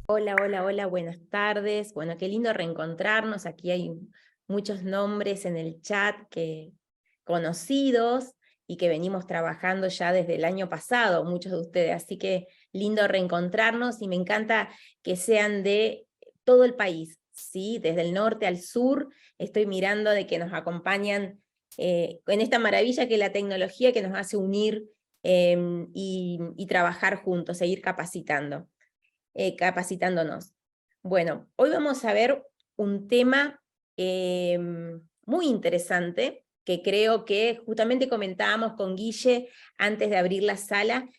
Hola, hola, hola, buenas tardes. Bueno, qué lindo reencontrarnos. Aquí hay muchos nombres en el chat conocidos y que venimos trabajando ya desde el año pasado, muchos de ustedes. Así que lindo reencontrarnos y me encanta que sean de todo el país, ¿sí? Desde el norte al sur. Estoy mirando de que nos acompañan en esta maravilla que es la tecnología que nos hace unir y trabajar juntos, seguir capacitándonos. Bueno, hoy vamos a ver un tema eh, muy interesante que creo que justamente comentábamos con Guille antes de abrir la sala,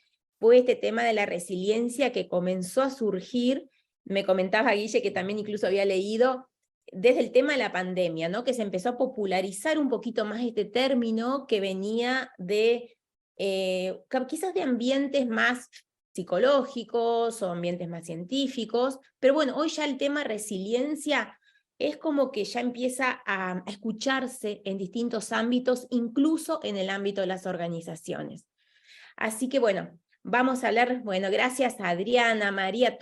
fue este tema de la resiliencia que comenzó a surgir. Me comentaba Guille que también incluso había leído desde el tema de la pandemia, ¿no? Que se empezó a popularizar un poquito más este término que venía de quizás de ambientes más psicológicos o ambientes más científicos, pero bueno, hoy ya el tema resiliencia es como que ya empieza a escucharse en distintos ámbitos, incluso en el ámbito de las organizaciones. Así que bueno, vamos a hablar, bueno, gracias a Adriana, María,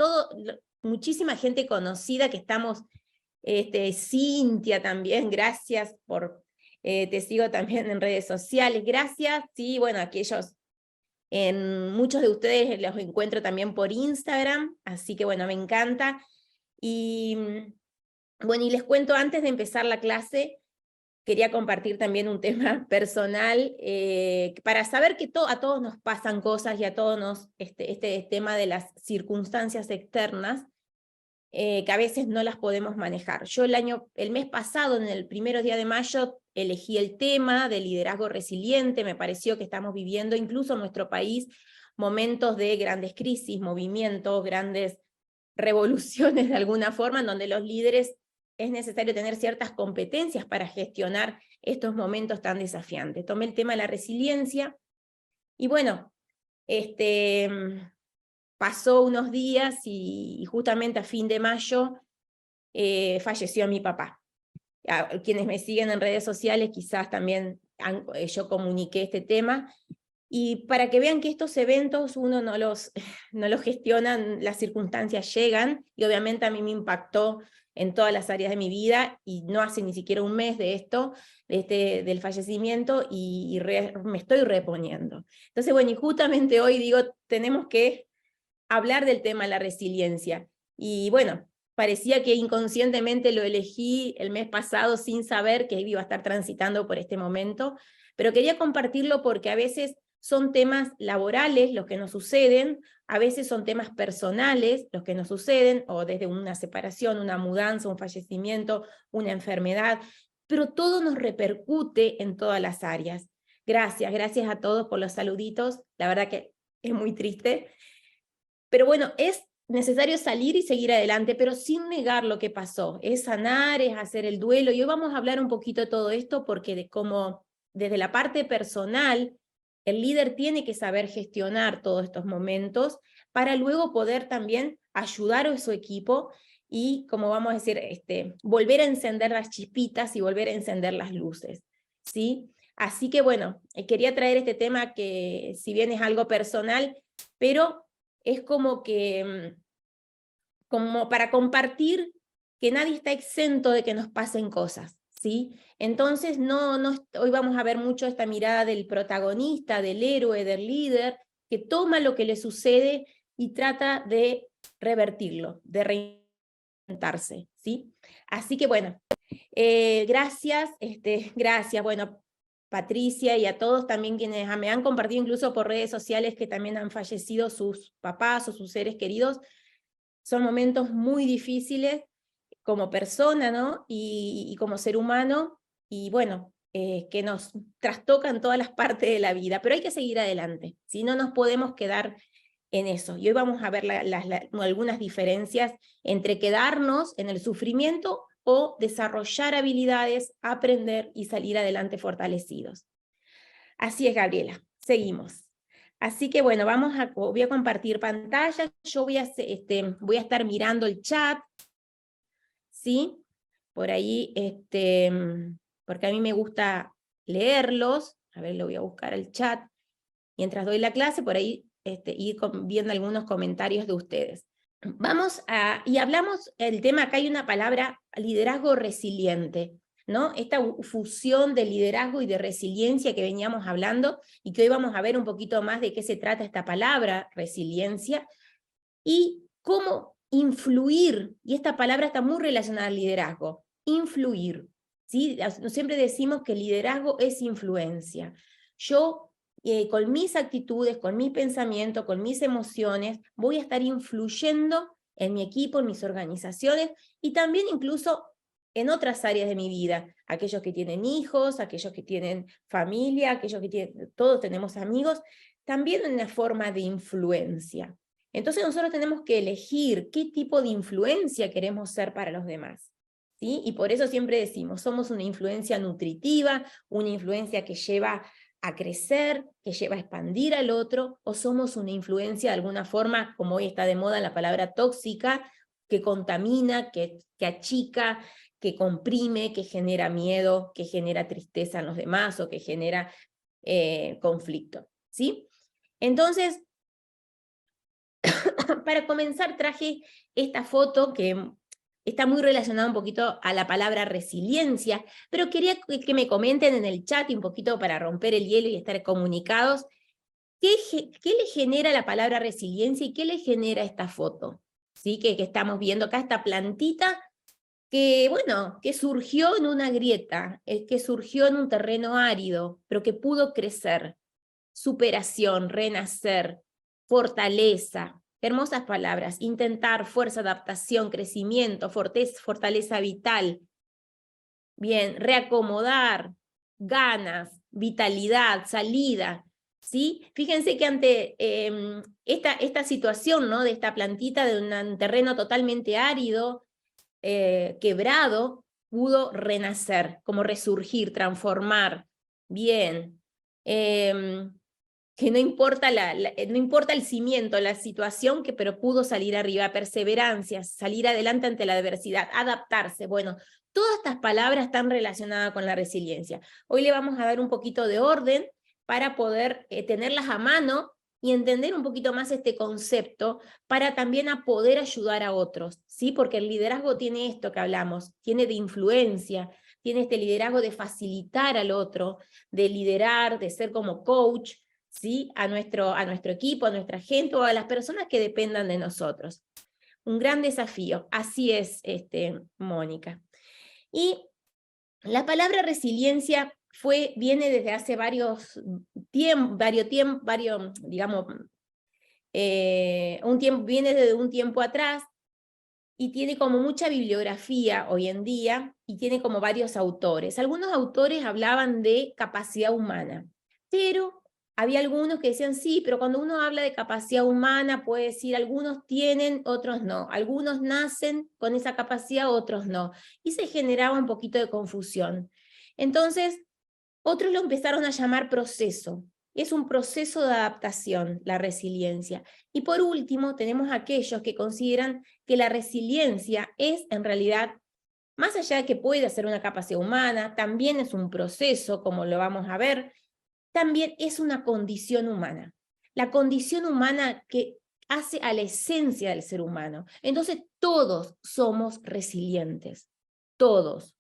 muchísima gente conocida que estamos, Cintia también, gracias te sigo también en redes sociales, gracias, sí, bueno, aquellos muchos de ustedes los encuentro también por Instagram, así que bueno, me encanta. Y bueno, y les cuento antes de empezar la clase, quería compartir también un tema personal, para saber que a todos nos pasan cosas y a todos este tema de las circunstancias externas, que a veces no las podemos manejar. Yo el mes pasado, en el primero día de mayo, elegí el tema de liderazgo resiliente. Me pareció que estamos viviendo, incluso en nuestro país, momentos de grandes crisis, movimientos, grandes revoluciones de alguna forma, en donde los líderes es necesario tener ciertas competencias para gestionar estos momentos tan desafiantes. Tomé el tema de la resiliencia y bueno, pasó unos días y justamente a fin de mayo falleció mi papá. Quienes me siguen en redes sociales quizás también yo comuniqué este tema, y para que vean que estos eventos uno no los gestiona, las circunstancias llegan, y obviamente a mí me impactó en todas las áreas de mi vida, y no hace ni siquiera un mes de esto, del fallecimiento, me estoy reponiendo. Entonces, bueno, y justamente hoy digo, tenemos que hablar del tema de la resiliencia. Y bueno, parecía que inconscientemente lo elegí el mes pasado sin saber que iba a estar transitando por este momento, pero quería compartirlo porque a veces son temas laborales los que nos suceden, a veces son temas personales los que nos suceden, o desde una separación, una mudanza, un fallecimiento, una enfermedad, pero todo nos repercute en todas las áreas. Gracias a todos por los saluditos, la verdad que es muy triste, pero bueno, es necesario salir y seguir adelante, pero sin negar lo que pasó. Es sanar, es hacer el duelo. Y hoy vamos a hablar un poquito de todo esto porque como desde la parte personal, el líder tiene que saber gestionar todos estos momentos para luego poder también ayudar a su equipo y, como vamos a decir, volver a encender las chispitas y volver a encender las luces, ¿sí? Así que bueno, quería traer este tema que si bien es algo personal, pero es como para compartir que nadie está exento de que nos pasen cosas, ¿sí? Entonces, hoy vamos a ver mucho esta mirada del protagonista, del héroe, del líder, que toma lo que le sucede y trata de revertirlo, de reinventarse, ¿sí? Así que bueno, gracias, bueno, Patricia y a todos también quienes me han compartido incluso por redes sociales que también han fallecido sus papás o sus seres queridos. Son momentos muy difíciles como persona, ¿no? Y como ser humano, y bueno, que nos trastocan todas las partes de la vida, pero hay que seguir adelante, si no nos podemos quedar en eso. Y hoy vamos a ver algunas diferencias entre quedarnos en el sufrimiento o desarrollar habilidades, aprender y salir adelante fortalecidos. Así es, Gabriela. Seguimos. Así que bueno, voy a compartir pantalla. Yo voy a estar mirando el chat, ¿sí? Por ahí, porque a mí me gusta leerlos. A ver, lo voy a buscar el chat. Mientras doy la clase, por ahí ir viendo algunos comentarios de ustedes. y hablamos, el tema, acá hay una palabra, liderazgo resiliente, ¿no? Esta fusión de liderazgo y de resiliencia que veníamos hablando, y que hoy vamos a ver un poquito más de qué se trata esta palabra, resiliencia, y cómo influir, y esta palabra está muy relacionada al liderazgo, influir, ¿sí? Siempre decimos que el liderazgo es influencia. Yo, con mis actitudes, con mis pensamientos, con mis emociones, voy a estar influyendo en mi equipo, en mis organizaciones, y también incluso en otras áreas de mi vida, aquellos que tienen hijos, aquellos que tienen familia, aquellos que tienen, todos tenemos amigos, también en una forma de influencia. Entonces nosotros tenemos que elegir qué tipo de influencia queremos ser para los demás, ¿sí? Y por eso siempre decimos, somos una influencia nutritiva, una influencia que lleva a crecer, que lleva a expandir al otro, o somos una influencia de alguna forma, como hoy está de moda la palabra tóxica, que contamina, que achica, que comprime, que genera miedo, que genera tristeza en los demás, o que genera conflicto, ¿sí? Entonces, para comenzar traje esta foto que está muy relacionada un poquito a la palabra resiliencia, pero quería que me comenten en el chat un poquito para romper el hielo y estar comunicados, ¿qué le genera la palabra resiliencia y qué le genera esta foto? ¿Sí? Que estamos viendo acá, esta plantita que, bueno, que surgió en una grieta, que surgió en un terreno árido, pero que pudo crecer, superación, renacer, fortaleza. Hermosas palabras, intentar, fuerza, adaptación, crecimiento, fortaleza vital. Bien, reacomodar, ganas, vitalidad, salida, ¿sí? Fíjense que ante esta situación, ¿no? De esta plantita de un terreno totalmente árido, quebrado, pudo renacer, como resurgir, transformar. Bien. Que no importa, no importa el cimiento, la situación, pero pudo salir arriba, perseverancia, salir adelante ante la adversidad, adaptarse. Bueno, todas estas palabras están relacionadas con la resiliencia. Hoy le vamos a dar un poquito de orden para poder tenerlas a mano y entender un poquito más este concepto para también a poder ayudar a otros, ¿sí? Porque el liderazgo tiene esto que hablamos, tiene de influencia, tiene este liderazgo de facilitar al otro, de liderar, de ser como coach, ¿sí? a nuestro equipo, a nuestra gente o a las personas que dependan de nosotros. Un gran desafío, así es, Mónica. Y la palabra resiliencia viene desde hace viene desde un tiempo atrás, y tiene como mucha bibliografía hoy en día, y tiene como varios autores. Algunos autores hablaban de capacidad humana, pero había algunos que decían, sí, pero cuando uno habla de capacidad humana, puede decir, algunos tienen, otros no. Algunos nacen con esa capacidad, otros no. Y se generaba un poquito de confusión. Entonces, otros lo empezaron a llamar proceso. Es un proceso de adaptación, la resiliencia. Y por último, tenemos aquellos que consideran que la resiliencia es, en realidad, más allá de que puede ser una capacidad humana, también es un proceso, como lo vamos a ver, también es una condición humana. La condición humana que hace a la esencia del ser humano. Entonces, todos somos resilientes. Todos.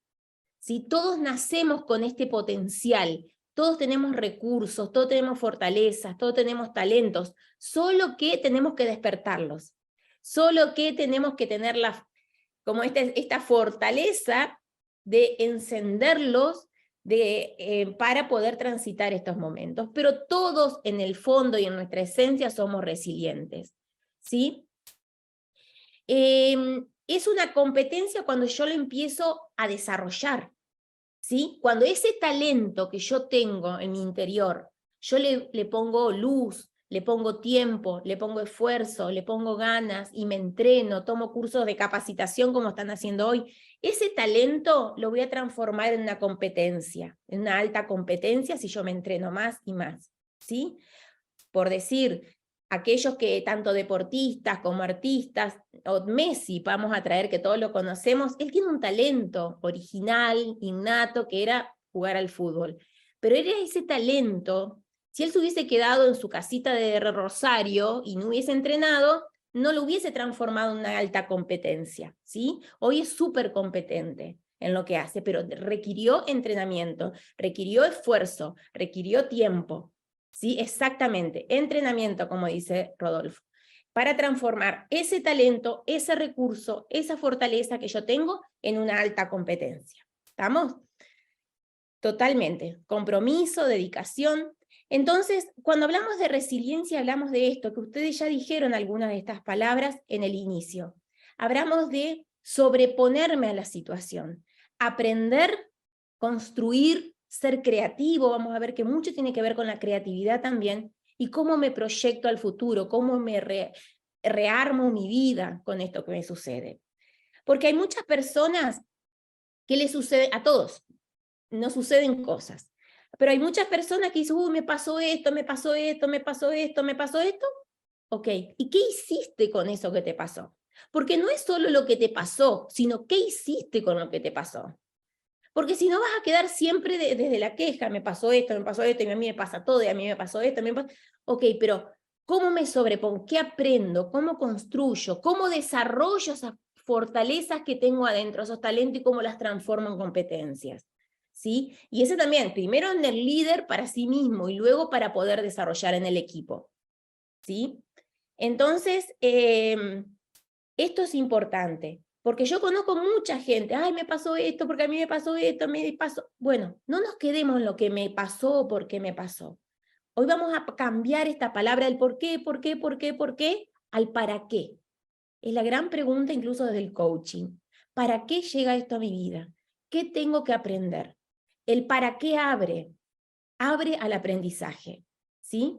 ¿Sí? Todos nacemos con este potencial. Todos tenemos recursos, todos tenemos fortalezas, todos tenemos talentos, solo que tenemos que despertarlos, solo que tenemos que tener como esta fortaleza de encenderlos para poder transitar estos momentos. Pero todos en el fondo y en nuestra esencia somos resilientes, ¿sí? Es una competencia cuando yo lo empiezo a desarrollar, ¿sí? Cuando ese talento que yo tengo en mi interior, yo le pongo luz, le pongo tiempo, le pongo esfuerzo, le pongo ganas y me entreno, tomo cursos de capacitación como están haciendo hoy, ese talento lo voy a transformar en una competencia, en una alta competencia si yo me entreno más y más, ¿sí? Por decir, aquellos que tanto deportistas como artistas, o Messi, vamos a traer que todos lo conocemos, él tiene un talento original, innato, que era jugar al fútbol. Pero era ese talento, si él se hubiese quedado en su casita de Rosario y no hubiese entrenado, no lo hubiese transformado en una alta competencia, ¿sí? Hoy es súper competente en lo que hace, pero requirió entrenamiento, requirió esfuerzo, requirió tiempo, ¿sí? Exactamente, entrenamiento, como dice Rodolfo, para transformar ese talento, ese recurso, esa fortaleza que yo tengo en una alta competencia. ¿Estamos? Totalmente. Compromiso, dedicación. Entonces, cuando hablamos de resiliencia, hablamos de esto, que ustedes ya dijeron algunas de estas palabras en el inicio. Hablamos de sobreponerme a la situación, aprender, construir, ser creativo. Vamos a ver que mucho tiene que ver con la creatividad también, y cómo me proyecto al futuro, cómo me rearmo mi vida con esto que me sucede. Porque hay muchas personas que les sucede, a todos, no suceden cosas. Pero hay muchas personas que dicen, me pasó esto, me pasó esto, me pasó esto, me pasó esto. Ok, ¿y qué hiciste con eso que te pasó? Porque no es solo lo que te pasó, sino qué hiciste con lo que te pasó. Porque si no vas a quedar siempre desde la queja, me pasó esto, y a mí me pasa todo, y a mí me pasó esto, Ok, pero ¿cómo me sobrepongo? ¿Qué aprendo? ¿Cómo construyo? ¿Cómo desarrollo esas fortalezas que tengo adentro, esos talentos, y cómo las transformo en competencias? ¿Sí? Y ese también, primero en el líder para sí mismo, y luego para poder desarrollar en el equipo. ¿Sí? Entonces, esto es importante, porque yo conozco mucha gente, ay, me pasó esto, porque a mí me pasó esto, me pasó. Bueno, no nos quedemos en lo que me pasó o por qué me pasó. Hoy vamos a cambiar esta palabra del por qué, al para qué. Es la gran pregunta incluso desde el coaching. ¿Para qué llega esto a mi vida? ¿Qué tengo que aprender? El para qué abre al aprendizaje, ¿sí?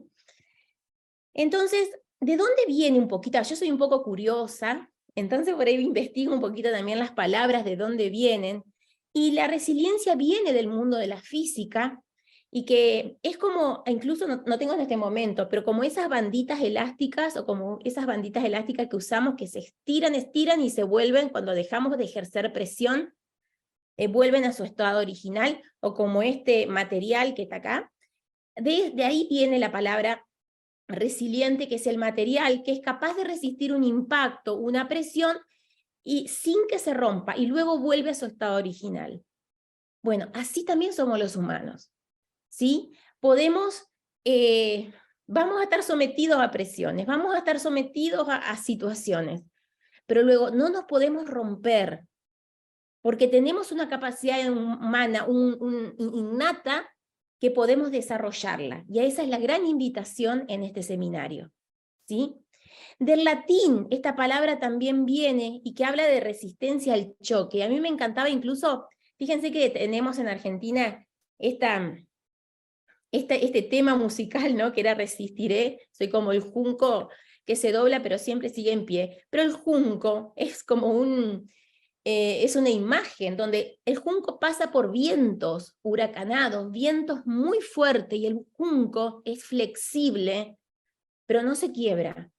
Entonces, ¿de dónde viene un poquito? Yo soy un poco curiosa, entonces por ahí investigo un poquito también las palabras, de dónde vienen, y la resiliencia viene del mundo de la física, y que es como, incluso no tengo en este momento, pero como esas banditas elásticas, o como esas banditas elásticas que usamos que se estiran y se vuelven cuando dejamos de ejercer presión, vuelven a su estado original, o como este material que está acá. De ahí viene la palabra resiliente, que es el material que es capaz de resistir un impacto, una presión, y sin que se rompa, y luego vuelve a su estado original. Bueno, así también somos los humanos, ¿sí? Vamos a estar sometidos a presiones, vamos a estar sometidos a situaciones, pero luego no nos podemos romper, porque tenemos una capacidad humana, innata, que podemos desarrollarla, y esa es la gran invitación en este seminario, ¿sí? Del latín, esta palabra también viene, y que habla de resistencia al choque. A mí me encantaba incluso, fíjense que tenemos en Argentina este tema musical, ¿no? Que era Resistiré, soy como el junco que se dobla pero siempre sigue en pie. Pero el junco es como es una imagen donde el junco pasa por vientos huracanados, vientos muy fuertes, y el junco es flexible, pero no se quiebra.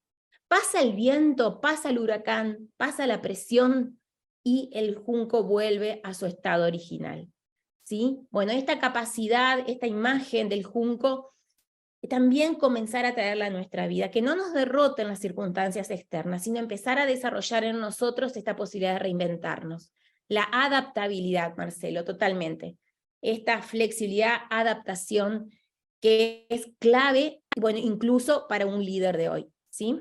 Pasa el viento, pasa el huracán, pasa la presión, y el junco vuelve a su estado original, ¿sí? Bueno, esta capacidad, esta imagen del junco, también comenzar a traerla a nuestra vida, que no nos derroten las circunstancias externas, sino empezar a desarrollar en nosotros esta posibilidad de reinventarnos. La adaptabilidad, Marcelo, totalmente. Esta flexibilidad, adaptación, que es clave, bueno, incluso para un líder de hoy, ¿sí?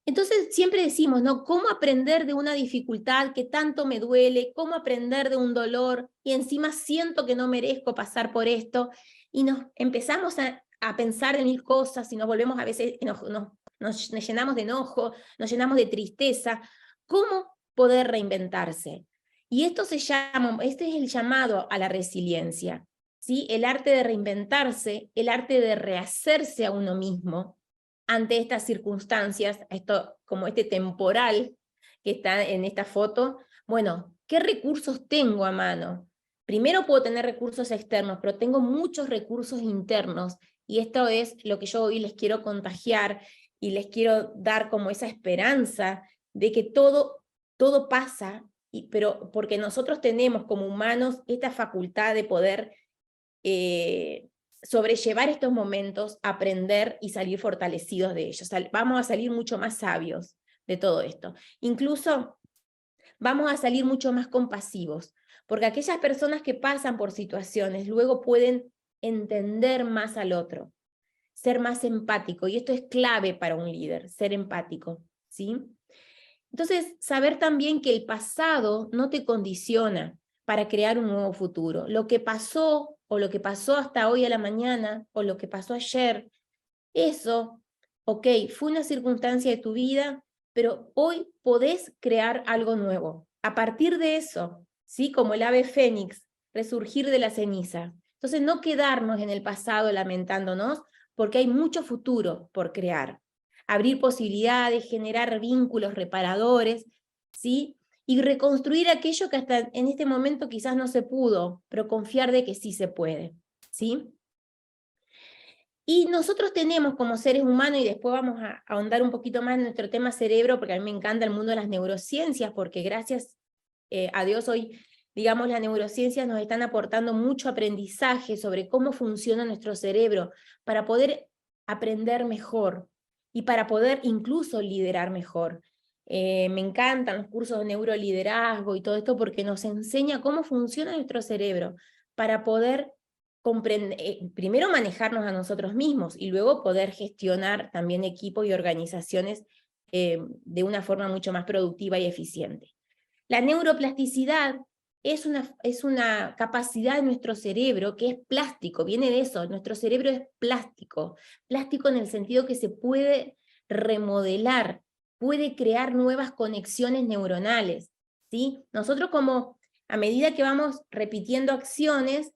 Entonces siempre decimos, ¿no? ¿Cómo aprender de una dificultad que tanto me duele? ¿Cómo aprender de un dolor? Y encima siento que no merezco pasar por esto. Y nos empezamos a pensar en mil cosas, y nos volvemos a veces, nos llenamos de enojo, nos llenamos de tristeza. ¿Cómo poder reinventarse? Y esto este es el llamado a la resiliencia, ¿sí? El arte de reinventarse, el arte de rehacerse a uno mismo ante estas circunstancias, como este temporal que está en esta foto. Bueno, ¿qué recursos tengo a mano? Primero puedo tener recursos externos, pero tengo muchos recursos internos, y esto es lo que yo hoy les quiero contagiar, y les quiero dar como esa esperanza de que todo pasa, pero porque nosotros tenemos como humanos esta facultad de poder sobrellevar estos momentos, aprender y salir fortalecidos de ellos. Vamos a salir mucho más sabios de todo esto. Incluso vamos a salir mucho más compasivos, porque aquellas personas que pasan por situaciones luego pueden entender más al otro, ser más empático, y esto es clave para un líder, ser empático, ¿sí? Entonces, saber también que el pasado no te condiciona para crear un nuevo futuro. Lo que pasó, o lo que pasó hasta hoy a la mañana, o lo que pasó ayer, eso, ok, fue una circunstancia de tu vida, pero hoy podés crear algo nuevo. A partir de eso, ¿sí? Como el ave fénix, resurgir de la ceniza. Entonces, no quedarnos en el pasado lamentándonos, porque hay mucho futuro por crear. Abrir posibilidades, generar vínculos reparadores, ¿sí? Y reconstruir aquello que hasta en este momento quizás no se pudo, pero confiar de que sí se puede, ¿sí? Y nosotros tenemos como seres humanos, y después vamos a ahondar un poquito más en nuestro tema cerebro, porque a mí me encanta el mundo de las neurociencias, porque gracias a Dios hoy, digamos, las neurociencias nos están aportando mucho aprendizaje sobre cómo funciona nuestro cerebro, para poder aprender mejor, y para poder incluso liderar mejor. Me encantan los cursos de neuroliderazgo y todo esto, porque nos enseña cómo funciona nuestro cerebro, para poder primero manejarnos a nosotros mismos, y luego poder gestionar también equipos y organizaciones de una forma mucho más productiva y eficiente. La neuroplasticidad es una capacidad de nuestro cerebro que es plástico, viene de eso, nuestro cerebro es plástico, plástico en el sentido que se puede remodelar, puede crear nuevas conexiones neuronales, ¿sí? Nosotros, como a medida que vamos repitiendo acciones,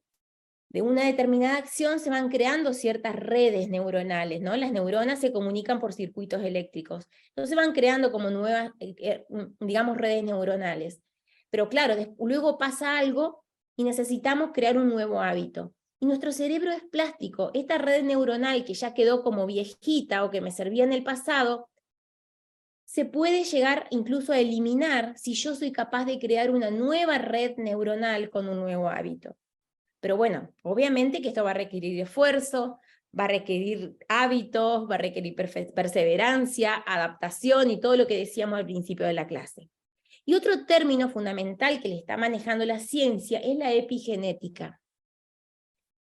de una determinada acción se van creando ciertas redes neuronales, ¿no? Las neuronas se comunican por circuitos eléctricos, entonces se van creando como nuevas, digamos, redes neuronales. Pero claro, luego pasa algo y necesitamos crear un nuevo hábito. Y nuestro cerebro es plástico. Esta red neuronal que ya quedó como viejita o que me servía en el pasado, se puede llegar incluso a eliminar si yo soy capaz de crear una nueva red neuronal con un nuevo hábito. Pero bueno, obviamente que esto va a requerir esfuerzo, va a requerir hábitos, va a requerir perseverancia, adaptación y todo lo que decíamos al principio de la clase. Y otro término fundamental que le está manejando la ciencia es la epigenética.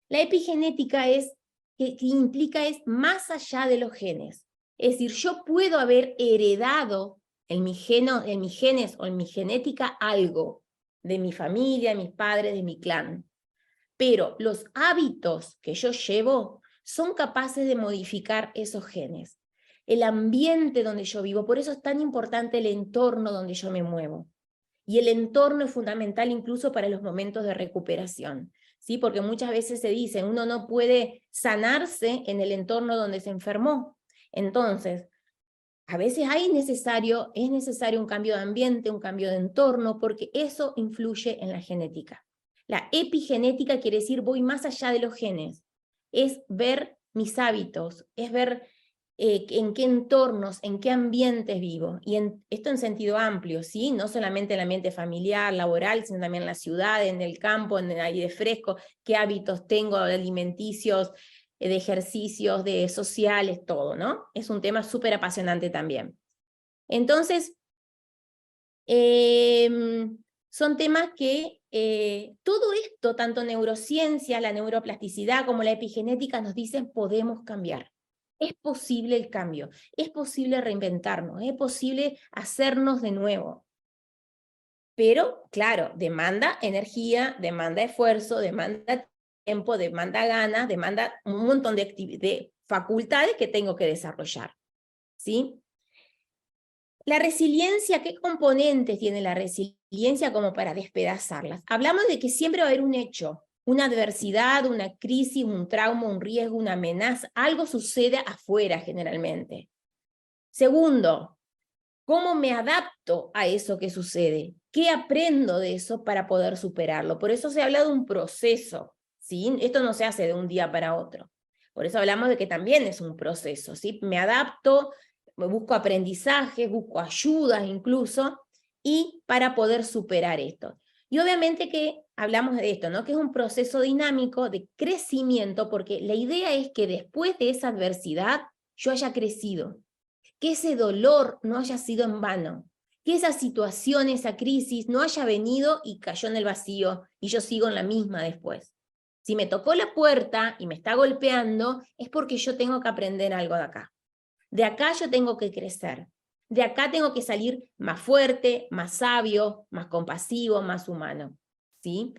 La epigenética que implica es más allá de los genes. Es decir, yo puedo haber heredado en mis genes o en mi genética algo de mi familia, de mis padres, de mi clan. Pero los hábitos que yo llevo son capaces de modificar esos genes. El ambiente donde yo vivo, por eso es tan importante el entorno donde yo me muevo. Y el entorno es fundamental incluso para los momentos de recuperación, ¿sí? Porque muchas veces se dice, uno no puede sanarse en el entorno donde se enfermó. Entonces, a veces es necesario un cambio de ambiente, un cambio de entorno, porque eso influye en la genética. La epigenética quiere decir voy más allá de los genes, es ver mis hábitos, es ver en qué entornos, en qué ambientes vivo, y esto en sentido amplio, ¿sí? No solamente en el ambiente familiar, laboral, sino también en la ciudad, en el campo, en el aire fresco, qué hábitos tengo alimenticios, de ejercicios, de sociales, todo, ¿no? Es un tema súper apasionante también. Entonces, son temas que todo esto, tanto neurociencia, la neuroplasticidad como la epigenética, nos dicen podemos cambiar. Es posible el cambio, es posible reinventarnos, es posible hacernos de nuevo. Pero, claro, demanda energía, demanda esfuerzo, demanda tiempo, demanda ganas, demanda un montón de facultades que tengo que desarrollar, ¿sí? La resiliencia, ¿qué componentes tiene la resiliencia como para despedazarlas? Hablamos de que siempre va a haber un hecho, una adversidad, una crisis, un trauma, un riesgo, una amenaza, algo sucede afuera generalmente. Segundo, ¿cómo me adapto a eso que sucede? ¿Qué aprendo de eso para poder superarlo? Por eso se habla de un proceso, ¿sí? Esto no se hace de un día para otro. Por eso hablamos de que también es un proceso, ¿sí? Me adapto, busco aprendizajes, busco ayudas incluso, y para poder superar esto. Y obviamente que hablamos de esto, ¿no? Que es un proceso dinámico de crecimiento, porque la idea es que después de esa adversidad yo haya crecido, que ese dolor no haya sido en vano, que esa situación, esa crisis no haya venido y cayó en el vacío y yo sigo en la misma después. Si me tocó la puerta y me está golpeando, es porque yo tengo que aprender algo de acá. De acá yo tengo que crecer. De acá tengo que salir más fuerte, más sabio, más compasivo, más humano. ¿Sí?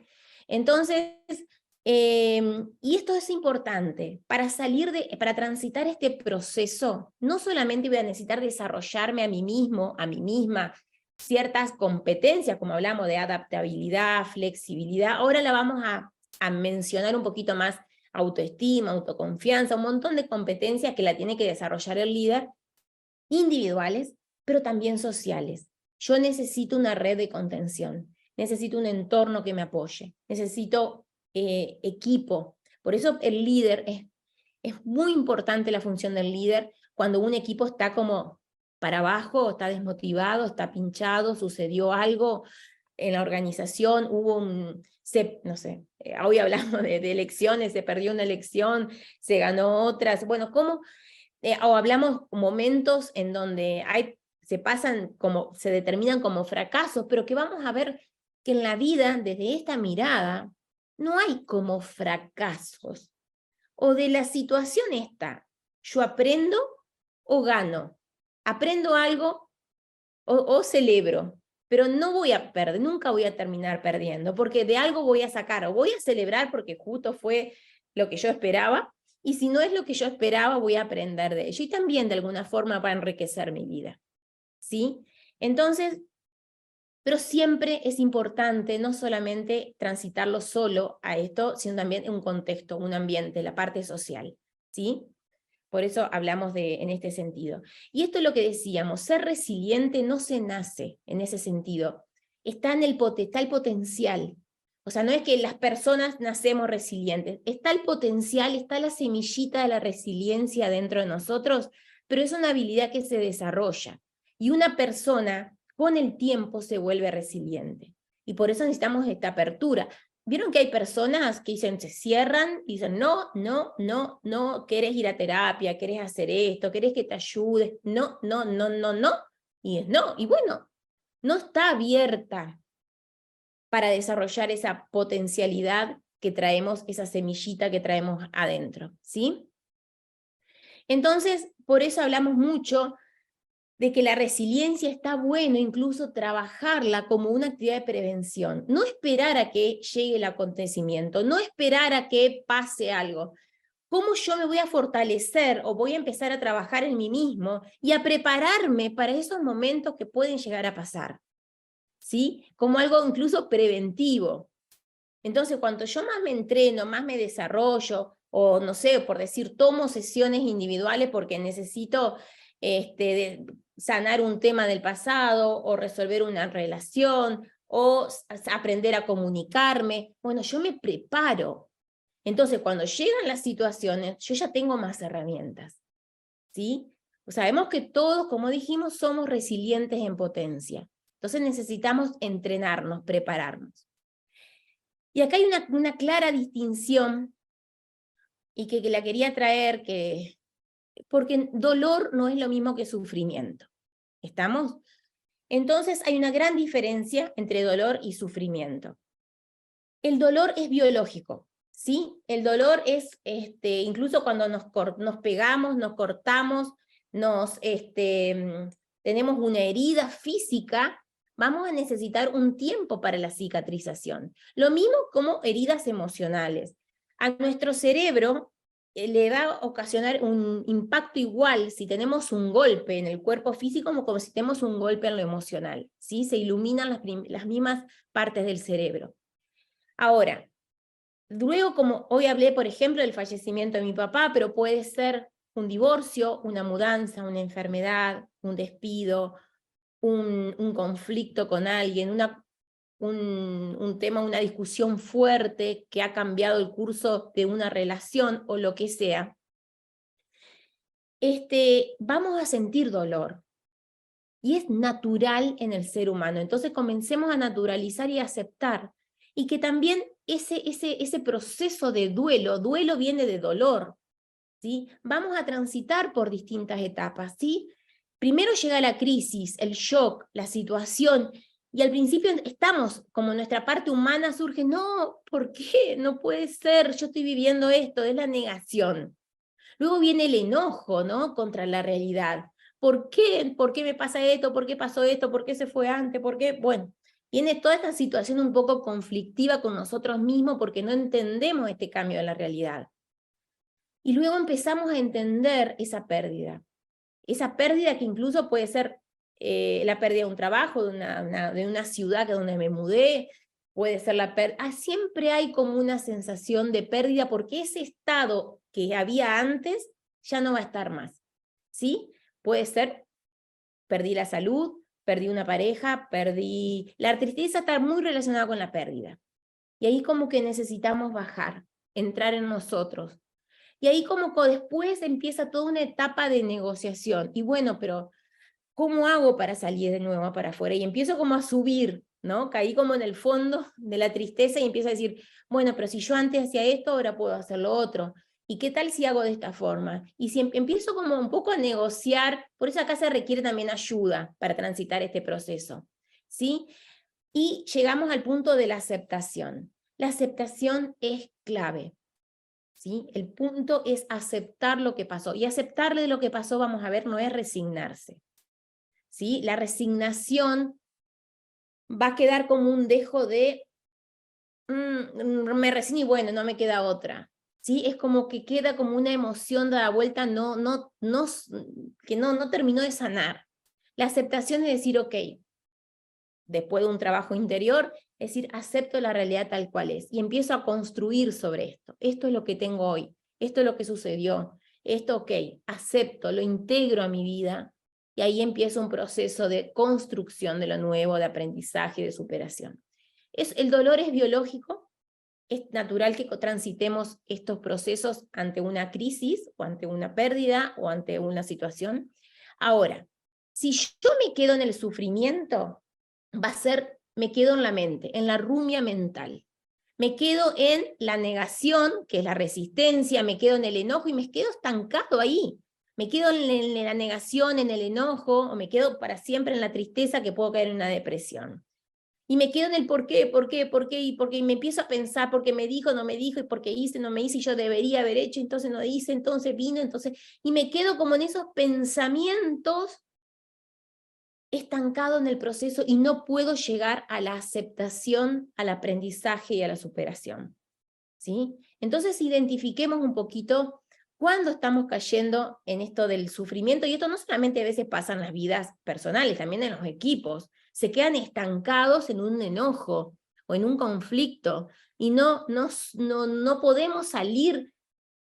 Entonces, y esto es importante, para transitar este proceso, no solamente voy a necesitar desarrollarme a mí mismo, a mí misma, ciertas competencias, como hablamos de adaptabilidad, flexibilidad, ahora la vamos a mencionar un poquito más, autoestima, autoconfianza, un montón de competencias que la tiene que desarrollar el líder, individuales, pero también sociales. Yo necesito una red de contención, necesito un entorno que me apoye, necesito equipo. Por eso el líder, es muy importante la función del líder cuando un equipo está como para abajo, está desmotivado, está pinchado, sucedió algo en la organización, hubo no sé, hoy hablamos de elecciones, se perdió una elección, se ganó otras, bueno, ¿cómo? O hablamos momentos en donde se determinan como fracasos, pero que vamos a ver que en la vida, desde esta mirada, no hay como fracasos. O de la situación esta, yo aprendo o gano, aprendo algo o celebro, pero no voy a perder, nunca voy a terminar perdiendo, porque de algo voy a sacar, o voy a celebrar porque justo fue lo que yo esperaba, y si no es lo que yo esperaba, voy a aprender de ello, y también de alguna forma va a enriquecer mi vida, ¿sí? Entonces, pero siempre es importante no solamente transitarlo solo a esto, sino también un contexto, un ambiente, la parte social, ¿sí? Por eso hablamos en este sentido. Y esto es lo que decíamos, ser resiliente no se nace en ese sentido, está el potencial. O sea, no es que las personas nacemos resilientes, está el potencial, está la semillita de la resiliencia dentro de nosotros, pero es una habilidad que se desarrolla. Y una persona con el tiempo se vuelve resiliente. Y por eso necesitamos esta apertura. ¿Vieron que hay personas que dicen, se cierran, y dicen, no, no, no, no, querés ir a terapia, querés hacer esto, querés que te ayude, no, no, no, no, no, y es no, y bueno, no está abierta para desarrollar esa potencialidad que traemos, esa semillita que traemos adentro, ¿sí? Entonces, por eso hablamos mucho de que la resiliencia está bueno incluso trabajarla como una actividad de prevención. No esperar a que llegue el acontecimiento, no esperar a que pase algo. ¿Cómo yo me voy a fortalecer o voy a empezar a trabajar en mí mismo y a prepararme para esos momentos que pueden llegar a pasar? ¿Sí? Como algo incluso preventivo. Entonces, cuanto yo más me entreno, más me desarrollo, o no sé, por decir, tomo sesiones individuales porque necesito sanar un tema del pasado, o resolver una relación, o aprender a comunicarme, bueno, yo me preparo. Entonces, cuando llegan las situaciones, yo ya tengo más herramientas, ¿sí? Sabemos que todos, como dijimos, somos resilientes en potencia. Entonces necesitamos entrenarnos, prepararnos. Y acá hay una clara distinción, y que la quería traer, porque dolor no es lo mismo que sufrimiento. ¿Estamos? Entonces hay una gran diferencia entre dolor y sufrimiento. El dolor es biológico, ¿sí? El dolor es, incluso cuando nos pegamos, nos cortamos, tenemos una herida física, vamos a necesitar un tiempo para la cicatrización. Lo mismo como heridas emocionales. A nuestro cerebro le va a ocasionar un impacto igual si tenemos un golpe en el cuerpo físico como si tenemos un golpe en lo emocional, ¿sí? Se iluminan las mismas partes del cerebro. Ahora, luego, como hoy hablé, por ejemplo, del fallecimiento de mi papá, pero puede ser un divorcio, una mudanza, una enfermedad, un despido, un conflicto con alguien, un tema, una discusión fuerte que ha cambiado el curso de una relación o lo que sea. Vamos a sentir dolor. Y es natural en el ser humano. Entonces comencemos a naturalizar y aceptar. y que también ese proceso de duelo viene de dolor, ¿sí? Vamos a transitar por distintas etapas, ¿sí? Primero llega la crisis, el shock, la situación, y al principio estamos, como nuestra parte humana surge, no, ¿por qué? No puede ser, yo estoy viviendo esto, es la negación. Luego viene el enojo, ¿no? Contra la realidad. ¿Por qué? ¿Por qué me pasa esto? ¿Por qué pasó esto? ¿Por qué se fue antes? ¿Por qué? Bueno, viene toda esta situación un poco conflictiva con nosotros mismos porque no entendemos este cambio de la realidad. Y luego empezamos a entender esa pérdida que incluso puede ser la pérdida de un trabajo, de una ciudad donde me mudé, puede ser la pérdida, siempre hay como una sensación de pérdida porque ese estado que había antes ya no va a estar más, ¿sí? Puede ser, perdí la salud, perdí una pareja, perdí... La tristeza está muy relacionada con la pérdida. Y ahí como que necesitamos bajar, entrar en nosotros. Y ahí como que después empieza toda una etapa de negociación. Y bueno, pero ¿cómo hago para salir de nuevo para afuera? Y empiezo como a subir, ¿no? Caí como en el fondo de la tristeza y empiezo a decir, bueno, pero si yo antes hacía esto, ahora puedo hacer lo otro. ¿Y qué tal si hago de esta forma? Y si empiezo como un poco a negociar, por eso acá se requiere también ayuda para transitar este proceso, ¿sí? Y llegamos al punto de la aceptación. La aceptación es clave, ¿sí? El punto es aceptar lo que pasó. Y aceptarle lo que pasó, vamos a ver, no es resignarse, ¿sí? La resignación va a quedar como un dejo de, me resigno y bueno, no me queda otra, ¿sí? Es como que queda como una emoción dada vuelta que no terminó de sanar. La aceptación es decir, ok, después de un trabajo interior, es decir, acepto la realidad tal cual es y empiezo a construir sobre esto. Esto es lo que tengo hoy, esto es lo que sucedió, esto, ok, acepto, lo integro a mi vida y ahí empieza un proceso de construcción de lo nuevo, de aprendizaje, de superación. El dolor es biológico, es natural que transitemos estos procesos ante una crisis o ante una pérdida o ante una situación. Ahora, si yo me quedo en el sufrimiento, va a ser, me quedo en la mente, en la rumia mental. Me quedo en la negación, que es la resistencia, me quedo en el enojo y me quedo estancado ahí. Me quedo en la negación, en el enojo, o me quedo para siempre en la tristeza que puedo caer en una depresión. Y me quedo en el por qué, y me empiezo a pensar, porque me dijo, no me dijo, y porque hice, no me hice, y yo debería haber hecho, entonces no hice, entonces vino, entonces, y me quedo como en esos pensamientos estancado en el proceso y no puedo llegar a la aceptación, al aprendizaje y a la superación, ¿sí? Entonces identifiquemos un poquito cuándo estamos cayendo en esto del sufrimiento, y esto no solamente a veces pasa en las vidas personales, también en los equipos, se quedan estancados en un enojo o en un conflicto, y no podemos salir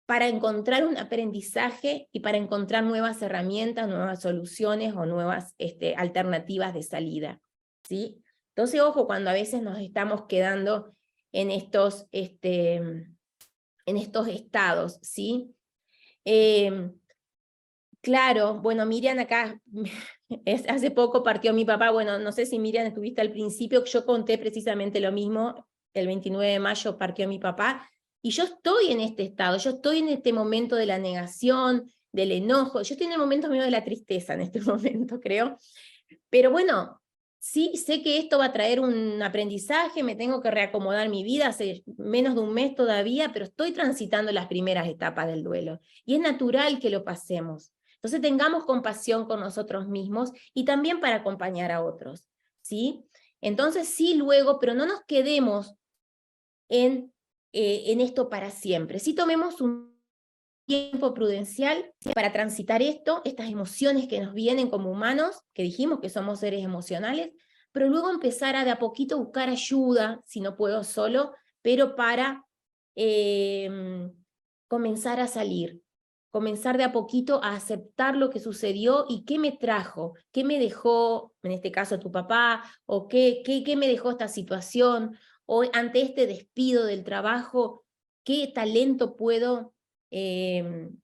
para encontrar un aprendizaje y para encontrar nuevas herramientas, nuevas soluciones o nuevas alternativas de salida, ¿sí? Entonces, ojo, cuando a veces nos estamos quedando en estos estados, ¿sí? Claro, bueno, Miriam acá, hace poco partió mi papá, bueno, no sé si Miriam estuviste al principio, yo conté precisamente lo mismo, el 29 de mayo partió mi papá, y yo estoy en este estado, yo estoy en este momento de la negación, del enojo, yo estoy en el momento mío de la tristeza en este momento, creo, pero bueno, sí sé que esto va a traer un aprendizaje, me tengo que reacomodar mi vida, hace menos de un mes todavía, pero estoy transitando las primeras etapas del duelo, y es natural que lo pasemos. Entonces tengamos compasión con nosotros mismos y también para acompañar a otros, ¿sí? Entonces sí luego, pero no nos quedemos en esto para siempre. Sí tomemos un tiempo prudencial para transitar esto, estas emociones que nos vienen como humanos, que dijimos que somos seres emocionales, pero luego empezar a de a poquito buscar ayuda, si no puedo solo, pero para comenzar a salir, comenzar de a poquito a aceptar lo que sucedió y qué me trajo, qué me dejó, en este caso tu papá, o qué me dejó esta situación, o ante este despido del trabajo, qué talento puedo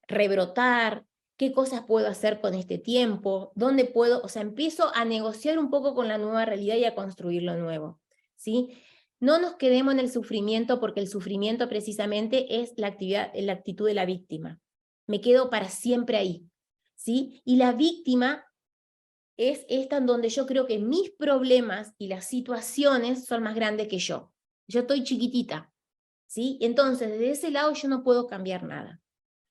rebrotar, qué cosas puedo hacer con este tiempo, dónde puedo, o sea, empiezo a negociar un poco con la nueva realidad y a construir lo nuevo, ¿sí? No nos quedemos en el sufrimiento, porque el sufrimiento precisamente es la actitud de la víctima. Me quedo para siempre ahí, ¿sí? Y la víctima es esta en donde yo creo que mis problemas y las situaciones son más grandes que yo. Yo estoy chiquitita, ¿sí? Entonces, desde ese lado yo no puedo cambiar nada.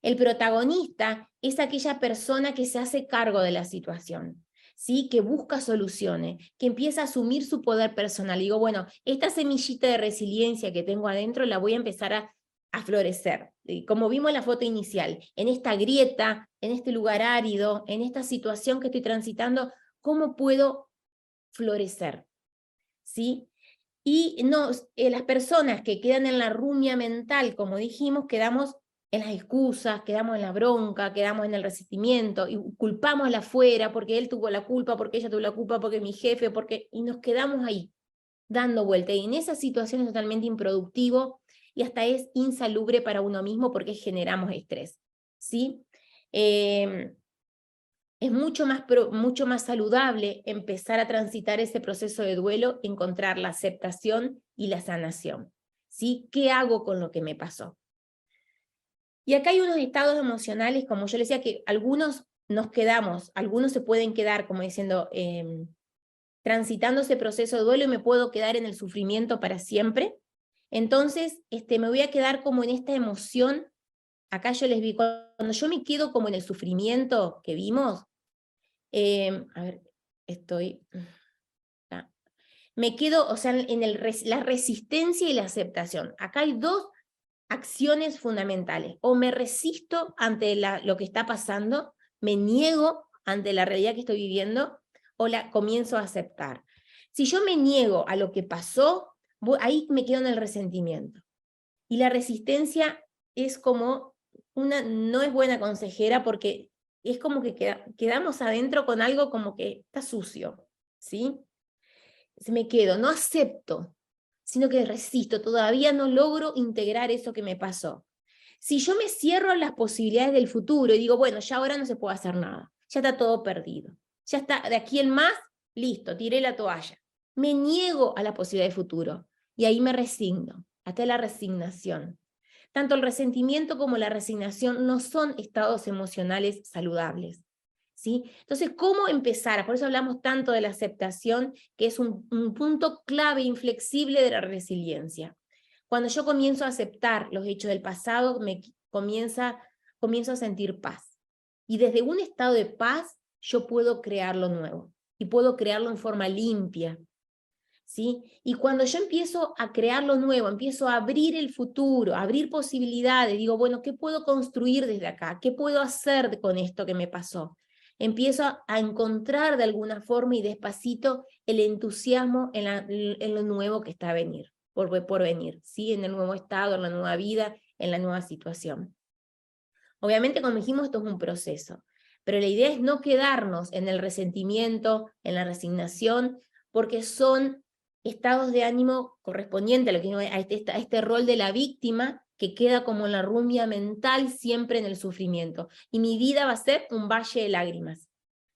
El protagonista es aquella persona que se hace cargo de la situación, ¿sí? Que busca soluciones, que empieza a asumir su poder personal. Y digo, bueno, esta semillita de resiliencia que tengo adentro la voy a empezar a florecer. Como vimos en la foto inicial, en esta grieta, en este lugar árido, en esta situación que estoy transitando, ¿cómo puedo florecer? ¿Sí? Y no, las personas que quedan en la rumia mental, como dijimos, quedamos en las excusas, quedamos en la bronca, quedamos en el resentimiento, y culpamos al afuera porque él tuvo la culpa, porque ella tuvo la culpa, porque mi jefe, y nos quedamos ahí, dando vuelta. Y en esa situación es totalmente improductivo y hasta es insalubre para uno mismo porque generamos estrés, ¿sí? Es mucho más saludable empezar a transitar ese proceso de duelo, encontrar la aceptación y la sanación, ¿sí? ¿Qué hago con lo que me pasó? Y acá hay unos estados emocionales, como yo les decía, que algunos nos quedamos, algunos se pueden quedar, como diciendo, transitando ese proceso de duelo y me puedo quedar en el sufrimiento para siempre. Entonces, me voy a quedar como en esta emoción. Acá yo les vi, cuando yo me quedo como en el sufrimiento que vimos, a ver, estoy... Me quedo, o sea, en la resistencia y la aceptación. Acá hay dos acciones fundamentales. O me resisto ante lo que está pasando, me niego ante la realidad que estoy viviendo, o la comienzo a aceptar. Si yo me niego a lo que pasó, ahí me quedo en el resentimiento. Y la resistencia es como no es buena consejera, porque es como que quedamos adentro con algo como que está sucio, ¿sí? Me quedo, no acepto, sino que resisto, todavía no logro integrar eso que me pasó. Si yo me cierro a las posibilidades del futuro y digo, bueno, ya ahora no se puede hacer nada, ya está todo perdido, ya está, de aquí en más, listo, tiré la toalla. Me niego a la posibilidad de futuro y ahí me resigno, hasta la resignación. Tanto el resentimiento como la resignación no son estados emocionales saludables, ¿sí? Entonces, ¿cómo empezar? Por eso hablamos tanto de la aceptación, que es un punto clave, inflexible de la resiliencia. Cuando yo comienzo a aceptar los hechos del pasado, comienzo a sentir paz. Y desde un estado de paz, yo puedo crear lo nuevo. Y puedo crearlo en forma limpia, ¿sí? Y cuando yo empiezo a crear lo nuevo, empiezo a abrir el futuro, a abrir posibilidades, digo, bueno, ¿qué puedo construir desde acá? ¿Qué puedo hacer con esto que me pasó? Empiezo a encontrar de alguna forma y despacito el entusiasmo en lo nuevo que está a venir, por venir, ¿sí? En el nuevo estado, en la nueva vida, en la nueva situación. Obviamente, como dijimos, esto es un proceso, pero la idea es no quedarnos en el resentimiento, en la resignación, porque son estados de ánimo correspondientes a este rol de la víctima, que queda como en la rumia mental, siempre en el sufrimiento. Y mi vida va a ser un valle de lágrimas,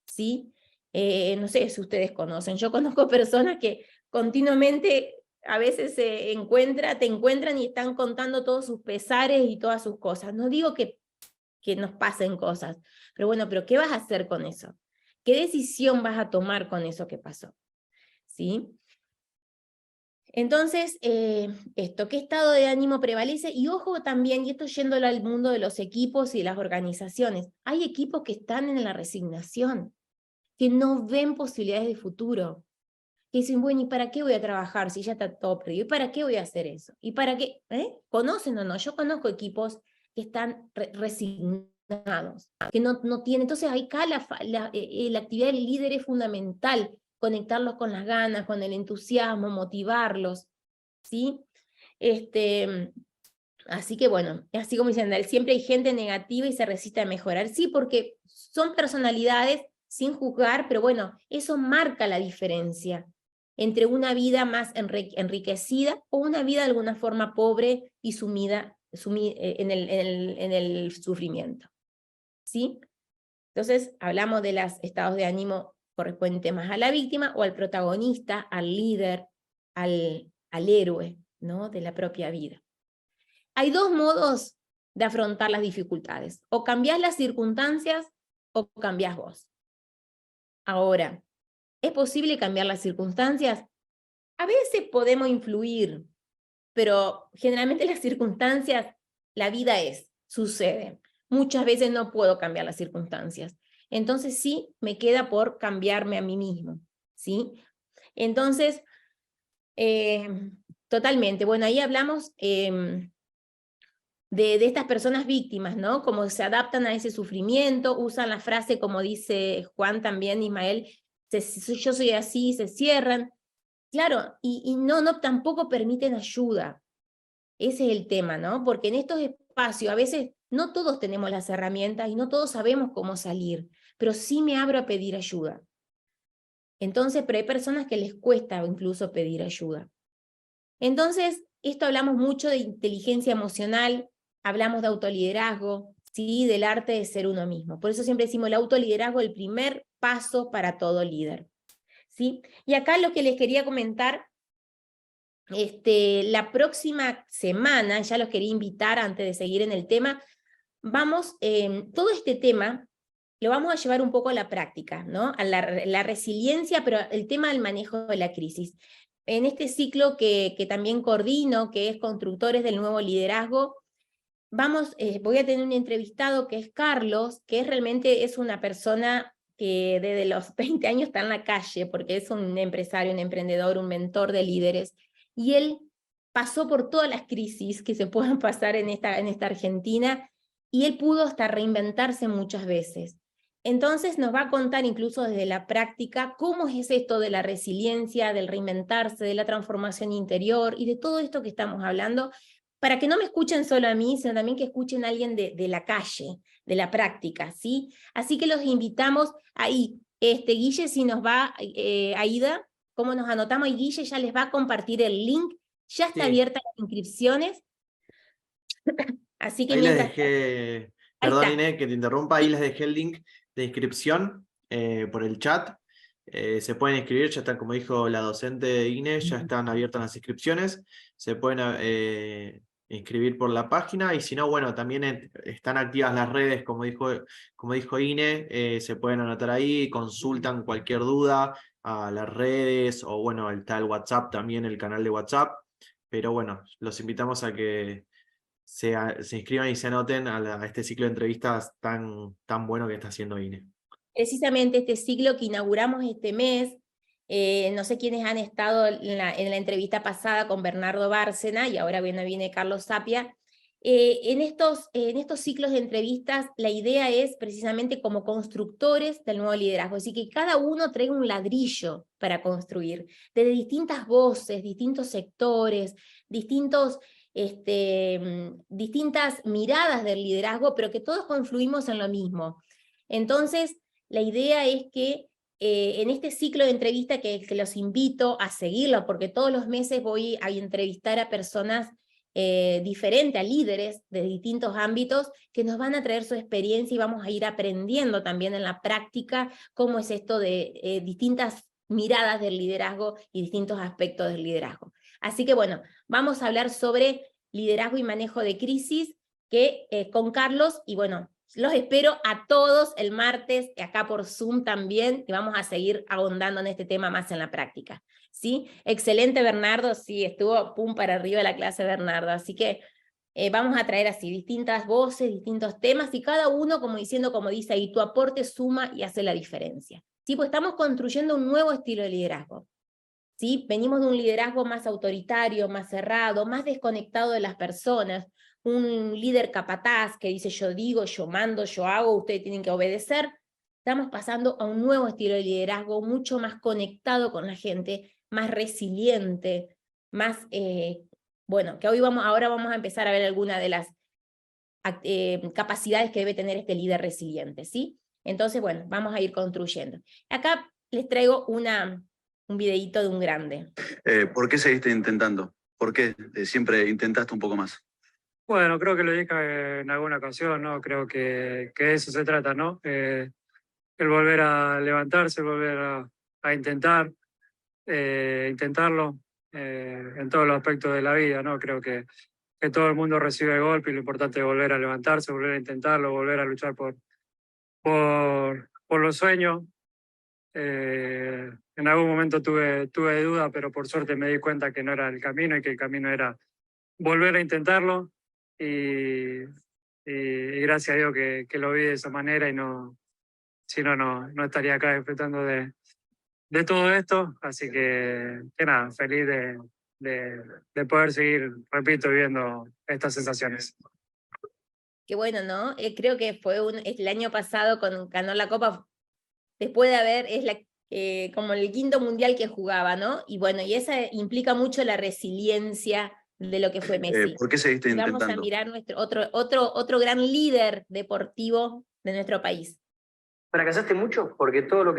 ¿sí? No sé si ustedes conocen, yo conozco personas que continuamente a veces te encuentran y están contando todos sus pesares y todas sus cosas. No digo que nos pasen cosas, pero bueno, pero ¿qué vas a hacer con eso? ¿Qué decisión vas a tomar con eso que pasó? ¿Sí? Entonces, ¿qué estado de ánimo prevalece? Y ojo también, y esto yéndolo al mundo de los equipos y de las organizaciones, hay equipos que están en la resignación, que no ven posibilidades de futuro, que dicen, bueno, ¿y para qué voy a trabajar si ya está todo perdido? ¿Y para qué voy a hacer eso? ¿Y para qué? ¿Conocen o no? Yo conozco equipos que están resignados, que no tienen. Entonces, acá la actividad del líder es fundamental, conectarlos con las ganas, con el entusiasmo, motivarlos, ¿sí? Así que bueno, así como dicen, siempre hay gente negativa y se resiste a mejorar. Sí, porque son personalidades sin juzgar, pero bueno, eso marca la diferencia entre una vida más enriquecida o una vida de alguna forma pobre y sumida en el sufrimiento, ¿sí? Entonces, hablamos de los estados de ánimo correspondientes más a la víctima o al protagonista, al líder, al al héroe, ¿no?, de la propia vida. Hay dos modos de afrontar las dificultades: o cambiás las circunstancias o cambiás vos. Ahora, ¿es posible cambiar las circunstancias? A veces podemos influir, pero generalmente las circunstancias, la vida sucede. Muchas veces no puedo cambiar las circunstancias. Entonces sí, me queda por cambiarme a mí mismo, ¿sí? Entonces, totalmente. Bueno, ahí hablamos de estas personas víctimas, ¿no? Cómo se adaptan a ese sufrimiento, usan la frase, como dice Juan también, Ismael, yo soy así, se cierran. Claro, y no, tampoco permiten ayuda. Ese es el tema, ¿no? Porque en estos espacios a veces no todos tenemos las herramientas y no todos sabemos cómo salir, pero sí me abro a pedir ayuda. Entonces, pero hay personas que les cuesta incluso pedir ayuda. Entonces, esto hablamos mucho de inteligencia emocional, hablamos de autoliderazgo, ¿sí?, del arte de ser uno mismo. Por eso siempre decimos el autoliderazgo es el primer paso para todo líder, ¿sí? Y acá lo que les quería comentar, la próxima semana, ya los quería invitar antes de seguir en el tema, vamos, todo este tema lo vamos a llevar un poco a la práctica, ¿no? A la resiliencia, pero el tema del manejo de la crisis. En este ciclo que también coordino, que es Constructores del Nuevo Liderazgo, voy a tener un entrevistado que es Carlos, que realmente es una persona que desde los 20 años está en la calle, porque es un empresario, un emprendedor, un mentor de líderes, y él pasó por todas las crisis que se puedan pasar en esta Argentina, y él pudo hasta reinventarse muchas veces. Entonces nos va a contar incluso desde la práctica cómo es esto de la resiliencia, del reinventarse, de la transformación interior y de todo esto que estamos hablando, para que no me escuchen solo a mí, sino también que escuchen a alguien de la calle, de la práctica, ¿sí? Así que los invitamos ahí. Guille, si nos va, Aida, cómo nos anotamos, y Guille ya les va a compartir el link. Ya está Sí, abierta las inscripciones, así que ahí les mientras... dejé, Ahí perdón está. Inés que te interrumpa, ahí les dejé el link de inscripción por el chat. Se pueden inscribir, ya están, como dijo la docente Inés, ya están abiertas las inscripciones. Se pueden inscribir por la página y si no, bueno, también están activas las redes, como dijo Inés, se pueden anotar ahí, consultan cualquier duda a las redes o bueno, está el WhatsApp también, el canal de WhatsApp. Pero bueno, los invitamos a que se inscriban y se anoten a este ciclo de entrevistas tan bueno que está haciendo INE. Precisamente este ciclo que inauguramos este mes, no sé quiénes han estado en la entrevista pasada con Bernardo Bárcena, y ahora viene Carlos Sapia. En estos ciclos de entrevistas, la idea es precisamente como constructores del nuevo liderazgo, así que cada uno trae un ladrillo para construir, desde distintas voces, distintos sectores, distintas miradas del liderazgo, pero que todos confluimos en lo mismo. Entonces, la idea es que en este ciclo de entrevista que los invito a seguirlo, porque todos los meses voy a entrevistar a personas diferentes, a líderes de distintos ámbitos, que nos van a traer su experiencia y vamos a ir aprendiendo también en la práctica cómo es esto de distintas miradas del liderazgo y distintos aspectos del liderazgo. Así que bueno, vamos a hablar sobre liderazgo y manejo de crisis con Carlos, y bueno, los espero a todos el martes, acá por Zoom también, y vamos a seguir ahondando en este tema más en la práctica. ¿Sí? Excelente, Bernardo, sí, estuvo pum para arriba la clase, Bernardo, así que vamos a traer así distintas voces, distintos temas, y cada uno, como diciendo, como dice ahí, tu aporte suma y hace la diferencia. ¿Sí? Pues estamos construyendo un nuevo estilo de liderazgo. ¿Sí? Venimos de un liderazgo más autoritario, más cerrado, más desconectado de las personas, un líder capataz que dice yo digo, yo mando, yo hago, ustedes tienen que obedecer. Estamos pasando a un nuevo estilo de liderazgo mucho más conectado con la gente, más resiliente, más, bueno, que ahora vamos a empezar a ver algunas de las capacidades que debe tener este líder resiliente, ¿sí? Entonces, bueno, vamos a ir construyendo. Acá les traigo un videíto de un grande. ¿Por qué seguiste intentando? ¿Por qué siempre intentaste un poco más? Bueno, creo que lo dije en alguna ocasión, ¿no? Creo que de eso se trata, ¿no? El volver a levantarse, volver a intentarlo. en todos los aspectos de la vida, ¿no? Creo que todo el mundo recibe golpe y lo importante es volver a levantarse, volver a intentarlo, volver a luchar por los sueños. En algún momento tuve duda, pero por suerte me di cuenta que no era el camino y que el camino era volver a intentarlo. Y gracias a Dios que lo vi de esa manera, y si no estaría acá disfrutando de todo esto. Así que nada, feliz de poder seguir, repito, viviendo estas sensaciones. Qué bueno, ¿no? Creo que fue el año pasado cuando ganó la Copa, después de haber, como el quinto mundial que jugaba, ¿no? Y bueno, y esa implica mucho la resiliencia de lo que fue Messi. ¿Por qué seguiste Y vamos intentando? a mirar otro gran líder deportivo de nuestro país. ¿Fracasaste mucho? Porque todo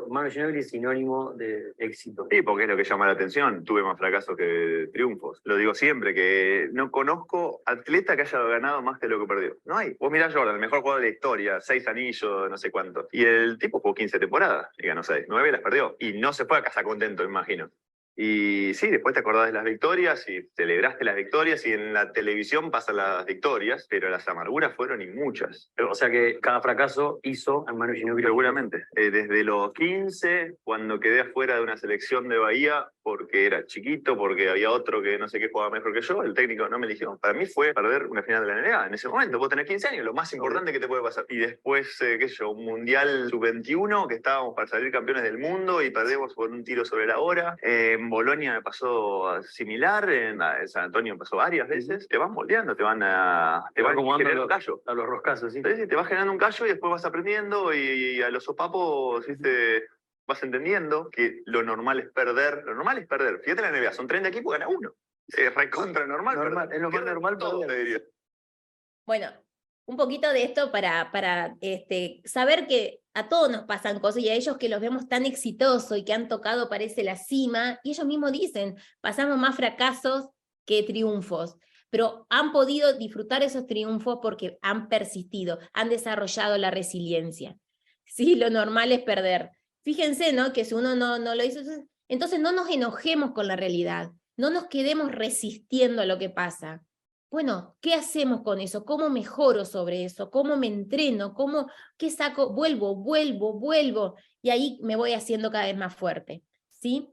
Manu Ginóbili es sinónimo de éxito. Sí, porque es lo que llama la atención. Tuve más fracasos que triunfos. Lo digo siempre, que no conozco atleta que haya ganado más que lo que perdió. No hay. Vos mirá a Jordan, el mejor jugador de la historia, 6 anillos, no sé cuánto. Y el tipo jugó 15 temporadas y ganó 6. 9 las perdió. Y no se fue a casa contento, imagino. Y sí, después te acordás de las victorias y celebraste las victorias, y en la televisión pasan las victorias, pero las amarguras fueron y muchas. O sea que cada fracaso hizo a Manu Ginóbili. Seguramente. Desde los 15, cuando quedé afuera de una selección de Bahía, porque era chiquito, porque había otro que no sé qué jugaba mejor que yo, el técnico no me eligió. Para mí fue perder una final de la NBA. En ese momento, vos tenés 15 años, lo más importante que te puede pasar. Y después, qué sé yo, un Mundial Sub-21, que estábamos para salir campeones del mundo y perdemos por un tiro sobre la hora. En Bolonia me pasó similar, en San Antonio me pasó varias veces. Te van moldeando, te van generando un callo. A los roscazos, sí. Sí, te vas generando un callo y después vas aprendiendo, y a los sopapos, ¿viste? Vas entendiendo que lo normal es perder. Lo normal es perder. Fíjate en la NBA, son 30 equipos, gana uno. Es recontra normal. Es lo más normal todo, perder. te diría. Bueno, un poquito de esto para saber que a todos nos pasan cosas, y a ellos que los vemos tan exitosos y que han tocado, parece, la cima, y ellos mismos dicen, pasamos más fracasos que triunfos, pero han podido disfrutar esos triunfos porque han persistido, han desarrollado la resiliencia. Sí, lo normal es perder. Fíjense, ¿no? Que si uno no lo hizo, entonces no nos enojemos con la realidad, no nos quedemos resistiendo a lo que pasa. Bueno, ¿qué hacemos con eso? ¿Cómo mejoro sobre eso? ¿Cómo me entreno? ¿Qué saco? Vuelvo, y ahí me voy haciendo cada vez más fuerte, ¿sí?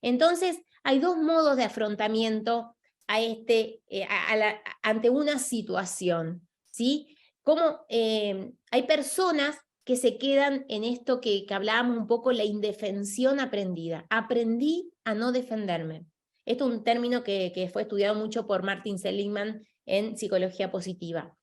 Entonces, hay dos modos de afrontamiento ante una situación, ¿sí? Hay personas que se quedan en esto que hablábamos un poco, la indefensión aprendida. Aprendí a no defenderme. Esto es un término que fue estudiado mucho por Martin Seligman en psicología positiva.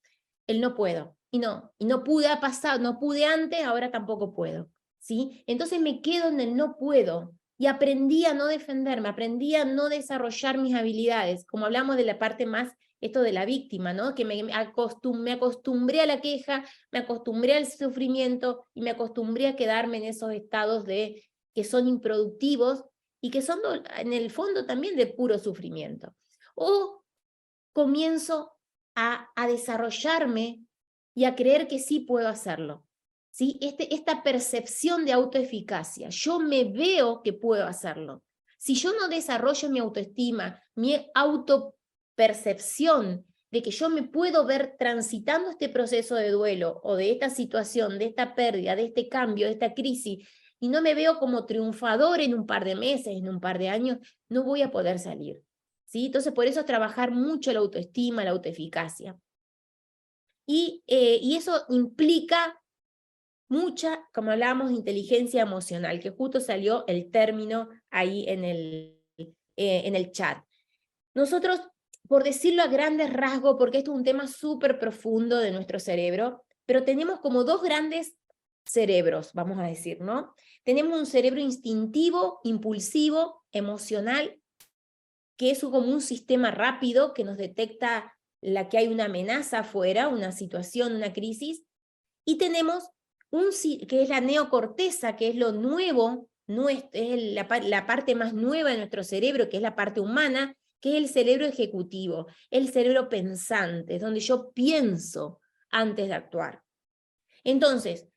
El no puedo, y no pude pasar, no pude antes, ahora tampoco puedo, ¿sí? Entonces me quedo en el no puedo, y aprendí a no defenderme, aprendí a no desarrollar mis habilidades, como hablamos de la parte más, esto de la víctima, ¿no? Que me acostumbré a la queja, me acostumbré al sufrimiento, y me acostumbré a quedarme en esos estados que son improductivos, y que son en el fondo también de puro sufrimiento. O comienzo a desarrollarme y a creer que sí puedo hacerlo, ¿sí? Esta percepción de autoeficacia, yo me veo que puedo hacerlo. Si yo no desarrollo mi autoestima, mi autopercepción de que yo me puedo ver transitando este proceso de duelo, o de esta situación, de esta pérdida, de este cambio, de esta crisis, y no me veo como triunfador en un par de meses, en un par de años, no voy a poder salir, ¿sí? Entonces, por eso trabajar mucho la autoestima, la autoeficacia. Y eso implica mucha, como hablábamos, de inteligencia emocional, que justo salió el término ahí en el chat. Nosotros, por decirlo a grandes rasgos, porque esto es un tema súper profundo de nuestro cerebro, pero tenemos como dos grandes cerebros, vamos a decir, ¿no? Tenemos un cerebro instintivo, impulsivo, emocional, que es como un sistema rápido que nos detecta que hay una amenaza afuera, una situación, una crisis, y tenemos que es la neocorteza, que es lo nuevo, es la parte más nueva de nuestro cerebro, que es la parte humana, que es el cerebro ejecutivo, el cerebro pensante, es donde yo pienso antes de actuar. Entonces,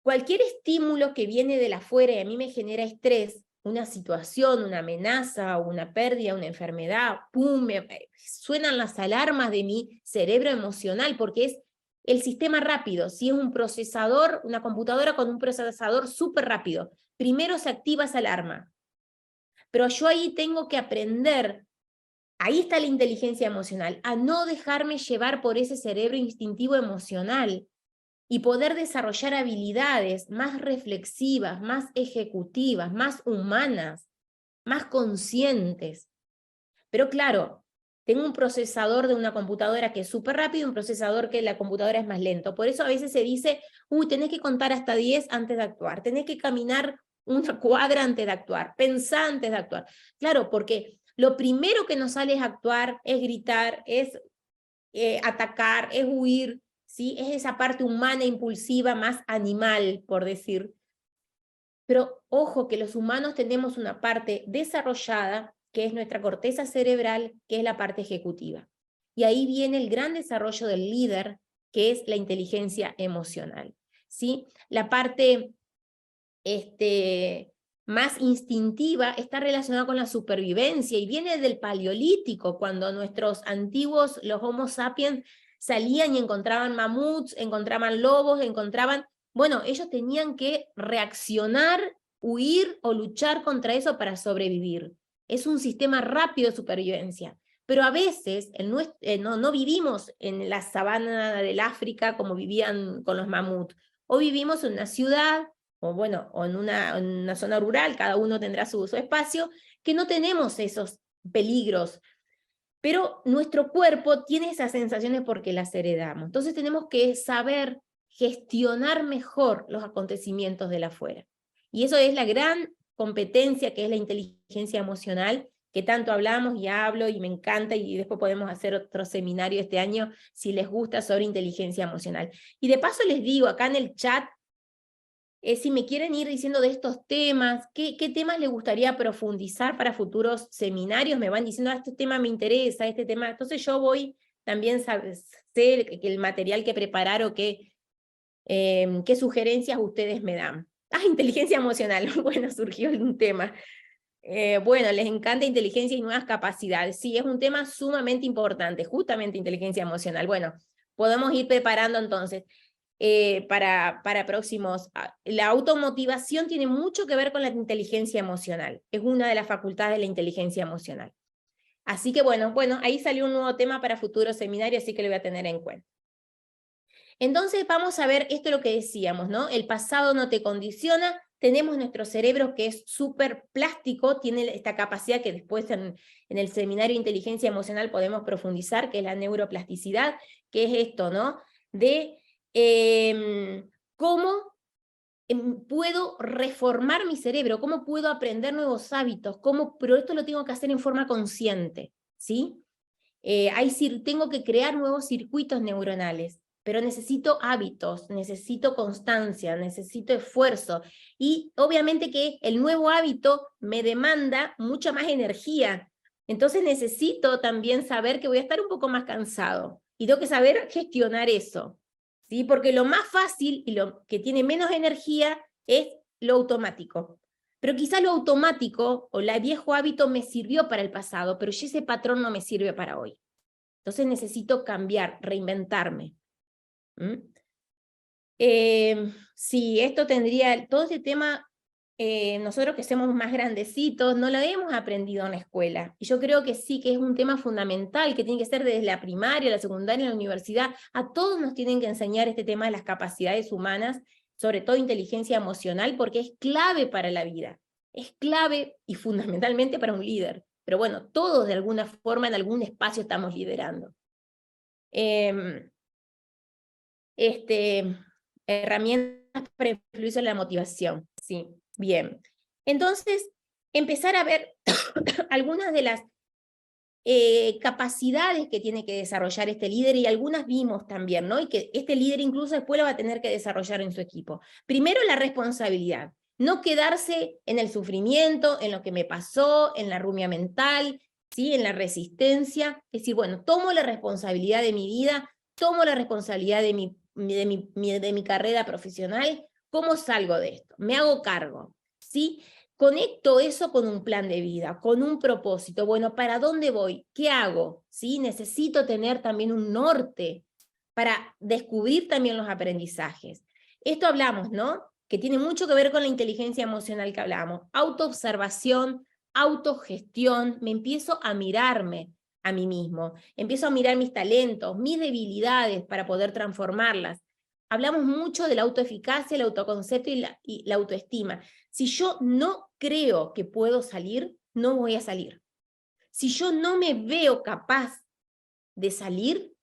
cualquier estímulo que viene de afuera y a mí me genera estrés, una situación, una amenaza, una pérdida, una enfermedad, ¡pum! Suenan las alarmas de mi cerebro emocional, porque es el sistema rápido. Si es un procesador, una computadora con un procesador súper rápido, primero se activa esa alarma. Pero yo ahí tengo que aprender, ahí está la inteligencia emocional, a no dejarme llevar por ese cerebro instintivo emocional y poder desarrollar habilidades más reflexivas, más ejecutivas, más humanas, más conscientes. Pero claro, tengo un procesador de una computadora que es súper rápido y un procesador que la computadora es más lento. Por eso a veces se dice, tenés que contar hasta 10 antes de actuar, tenés que caminar una cuadra antes de actuar, pensá antes de actuar. Claro, porque lo primero que nos sale es actuar, es gritar, es atacar, es huir, ¿sí? Es esa parte humana, impulsiva, más animal, por decir. Pero ojo que los humanos tenemos una parte desarrollada, que es nuestra corteza cerebral, que es la parte ejecutiva. Y ahí viene el gran desarrollo del líder, que es la inteligencia emocional, ¿sí? La parte más instintiva está relacionada con la supervivencia y viene del paleolítico, cuando nuestros antiguos, los Homo sapiens, salían y encontraban mamuts, encontraban lobos, bueno, ellos tenían que reaccionar, huir o luchar contra eso para sobrevivir. Es un sistema rápido de supervivencia. Pero a veces no vivimos en la sabana del África como vivían con los mamuts. O vivimos en una ciudad, o bueno, o en una zona rural, cada uno tendrá su espacio, que no tenemos esos peligros. Pero nuestro cuerpo tiene esas sensaciones porque las heredamos. Entonces tenemos que saber gestionar mejor los acontecimientos de la afuera. Y eso es la gran competencia que es la inteligencia emocional, que tanto hablamos y hablo y me encanta, y después podemos hacer otro seminario este año si les gusta sobre inteligencia emocional. Y de paso les digo acá en el chat, si me quieren ir diciendo de estos temas, qué temas les gustaría profundizar para futuros seminarios, me van diciendo, este tema me interesa, este tema, entonces yo voy también sé que el material que preparar o qué sugerencias ustedes me dan. Inteligencia emocional, bueno, surgió un tema. Bueno, les encanta inteligencia y nuevas capacidades. Sí, es un tema sumamente importante, justamente inteligencia emocional. Bueno, podemos ir preparando entonces para próximos. La automotivación tiene mucho que ver con la inteligencia emocional. Es una de las facultades de la inteligencia emocional. Así que bueno, ahí salió un nuevo tema para futuros seminarios, así que lo voy a tener en cuenta. Entonces vamos a ver esto es lo que decíamos, ¿no? El pasado no te condiciona, tenemos nuestro cerebro que es súper plástico, tiene esta capacidad que después en el seminario de inteligencia emocional podemos profundizar, que es la neuroplasticidad, que es esto, ¿no? De cómo puedo reformar mi cerebro, cómo puedo aprender nuevos hábitos, pero esto lo tengo que hacer en forma consciente, ¿sí? Tengo que crear nuevos circuitos neuronales, pero necesito hábitos, necesito constancia, necesito esfuerzo, y obviamente que el nuevo hábito me demanda mucha más energía, entonces necesito también saber que voy a estar un poco más cansado, y tengo que saber gestionar eso, ¿sí? Porque lo más fácil y lo que tiene menos energía es lo automático. Pero quizá lo automático o el viejo hábito me sirvió para el pasado, pero ese patrón no me sirve para hoy. Entonces necesito cambiar, reinventarme. Sí, esto tendría, todo este tema, nosotros que somos más grandecitos, no lo hemos aprendido en la escuela. Y yo creo que sí, que es un tema fundamental, que tiene que ser desde la primaria, la secundaria, la universidad. A todos nos tienen que enseñar este tema de las capacidades humanas, sobre todo inteligencia emocional, porque es clave para la vida. Es clave y fundamentalmente para un líder. Pero bueno, todos de alguna forma, en algún espacio estamos liderando. Herramientas para influir en la motivación. Sí, bien. Entonces, empezar a ver algunas de las capacidades que tiene que desarrollar este líder, y algunas vimos también, ¿no? Y que este líder incluso después lo va a tener que desarrollar en su equipo. Primero, la responsabilidad. No quedarse en el sufrimiento, en lo que me pasó, en la rumia mental, ¿sí? En la resistencia. Es decir, bueno, tomo la responsabilidad de mi vida, tomo la responsabilidad de mi carrera profesional. ¿Cómo salgo de esto? Me hago cargo, ¿sí? conecto eso con un plan de vida, con un propósito. Bueno, ¿para dónde voy? ¿Qué hago? ¿Sí? Necesito tener también un norte para descubrir también los aprendizajes. Esto hablamos, ¿no? Que tiene mucho que ver con la inteligencia emocional que hablamos. Autoobservación, autogestión, me empiezo a mirarme a mí mismo, empiezo a mirar mis talentos, mis debilidades para poder transformarlas. Hablamos mucho de la autoeficacia, el autoconcepto y la autoestima. Si yo no creo que puedo salir, no voy a salir. Si yo no me veo capaz de salir,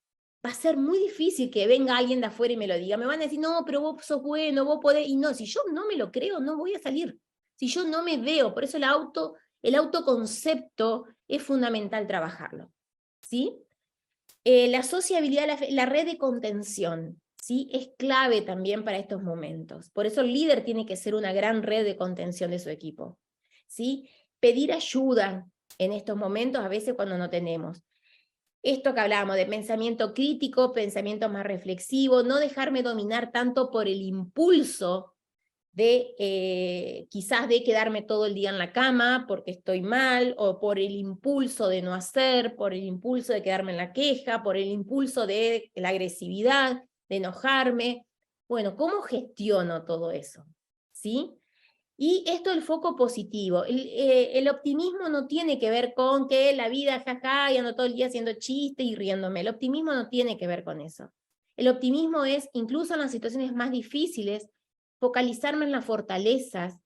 va a ser muy difícil que venga alguien de afuera y me lo diga. Me van a decir, no, pero vos sos bueno, vos podés. Y no, si yo no me lo creo, no voy a salir. Si yo no me veo, por eso el autoconcepto es fundamental trabajarlo. ¿Sí? La sociabilidad, la red de contención, ¿sí? Es clave también para estos momentos. Por eso el líder tiene que ser una gran red de contención de su equipo. ¿Sí? Pedir ayuda en estos momentos, a veces cuando no tenemos. Esto que hablábamos de pensamiento crítico, pensamiento más reflexivo, no dejarme dominar tanto por el impulso de quizás de quedarme todo el día en la cama porque estoy mal, o por el impulso de no hacer, por el impulso de quedarme en la queja, por el impulso de la agresividad, de enojarme. Bueno, ¿cómo gestiono todo eso? ¿Sí? Y esto el foco positivo. El optimismo no tiene que ver con que la vida, jaja, y ando todo el día haciendo chistes y riéndome. El optimismo no tiene que ver con eso. El optimismo es, incluso en las situaciones más difíciles, focalizarme en las fortalezas,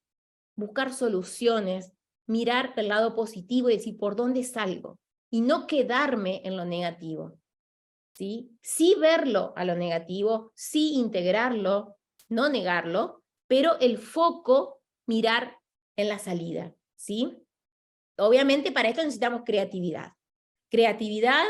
buscar soluciones, mirar el lado positivo y decir por dónde salgo, y no quedarme en lo negativo. ¿Sí? Sí verlo a lo negativo, sí integrarlo, no negarlo, pero el foco mirar en la salida. ¿Sí? Obviamente para esto necesitamos creatividad. Creatividad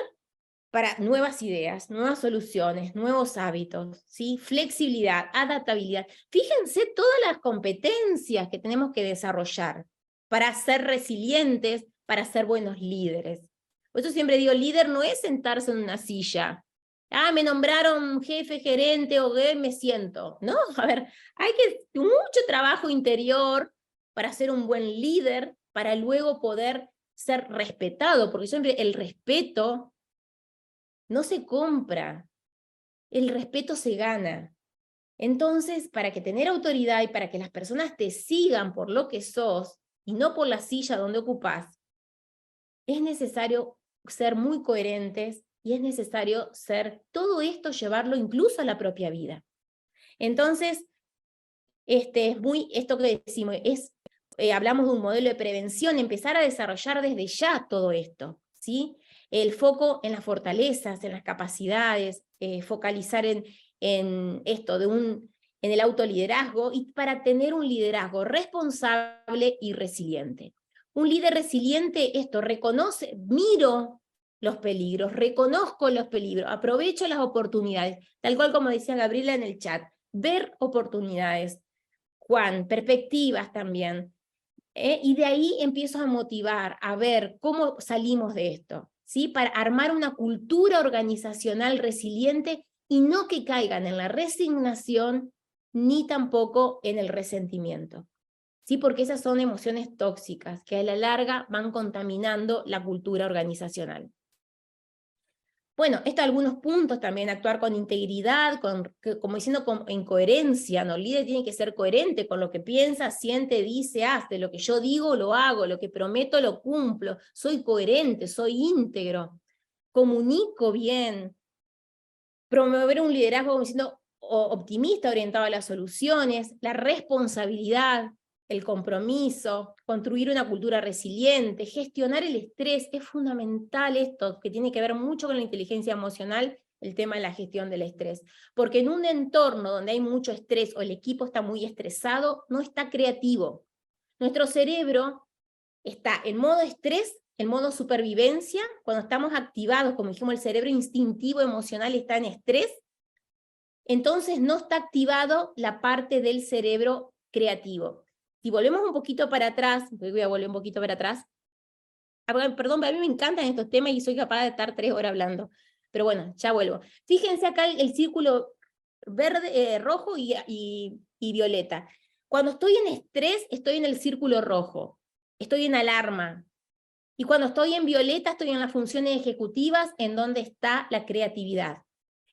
para nuevas ideas, nuevas soluciones, nuevos hábitos, ¿sí? Flexibilidad, adaptabilidad. Fíjense todas las competencias que tenemos que desarrollar para ser resilientes, para ser buenos líderes. Por eso siempre digo, líder no es sentarse en una silla. Ah, me nombraron jefe, gerente o qué, me siento. No, a ver, hay mucho trabajo interior para ser un buen líder, para luego poder ser respetado, porque siempre el respeto no se compra, el respeto se gana. Entonces, para que tener autoridad y para que las personas te sigan por lo que sos y no por la silla donde ocupás, es necesario ser muy coherentes y es necesario todo esto llevarlo incluso a la propia vida. Entonces, esto que decimos, hablamos de un modelo de prevención, empezar a desarrollar desde ya todo esto, ¿sí? El foco en las fortalezas, en las capacidades, focalizar en esto, en el autoliderazgo, y para tener un liderazgo responsable y resiliente. Un líder resiliente, miro los peligros, reconozco los peligros, aprovecho las oportunidades, tal cual como decía Gabriela en el chat, ver oportunidades, Juan, perspectivas también, y de ahí empiezo a motivar, a ver cómo salimos de esto, ¿sí? Para armar una cultura organizacional resiliente y no que caigan en la resignación ni tampoco en el resentimiento, ¿sí? Porque esas son emociones tóxicas que a la larga van contaminando la cultura organizacional. Bueno, algunos puntos también, actuar con integridad, como diciendo, en coherencia, ¿no? El líder tiene que ser coherente con lo que piensa, siente, dice, hace. Lo que yo digo, lo hago. Lo que prometo, lo cumplo. Soy coherente, soy íntegro. Comunico bien. Promover un liderazgo, como diciendo, optimista, orientado a las soluciones. La responsabilidad, el compromiso, construir una cultura resiliente, gestionar el estrés. Es fundamental esto, que tiene que ver mucho con la inteligencia emocional, el tema de la gestión del estrés. Porque en un entorno donde hay mucho estrés o el equipo está muy estresado, no está creativo. Nuestro cerebro está en modo estrés, en modo supervivencia. Cuando estamos activados, como dijimos, el cerebro instintivo emocional está en estrés, entonces no está activado la parte del cerebro creativo. Si volvemos un poquito para atrás, voy a volver un poquito para atrás, perdón, a mí me encantan estos temas y soy capaz de estar 3 horas hablando, pero bueno, ya vuelvo. Fíjense acá el círculo verde, rojo y violeta. Cuando estoy en estrés, estoy en el círculo rojo, estoy en alarma. Y cuando estoy en violeta, estoy en las funciones ejecutivas, en donde está la creatividad.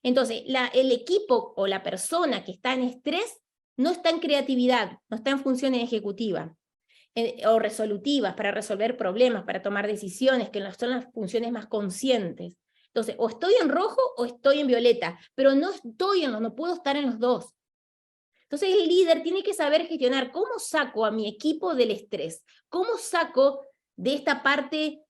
Entonces, el equipo o la persona que está en estrés no está en creatividad, no está en funciones ejecutivas o resolutivas para resolver problemas, para tomar decisiones, que son las funciones más conscientes. Entonces, o estoy en rojo o estoy en violeta, pero no puedo estar en los dos. Entonces, el líder tiene que saber gestionar cómo saco a mi equipo del estrés, cómo saco de esta parte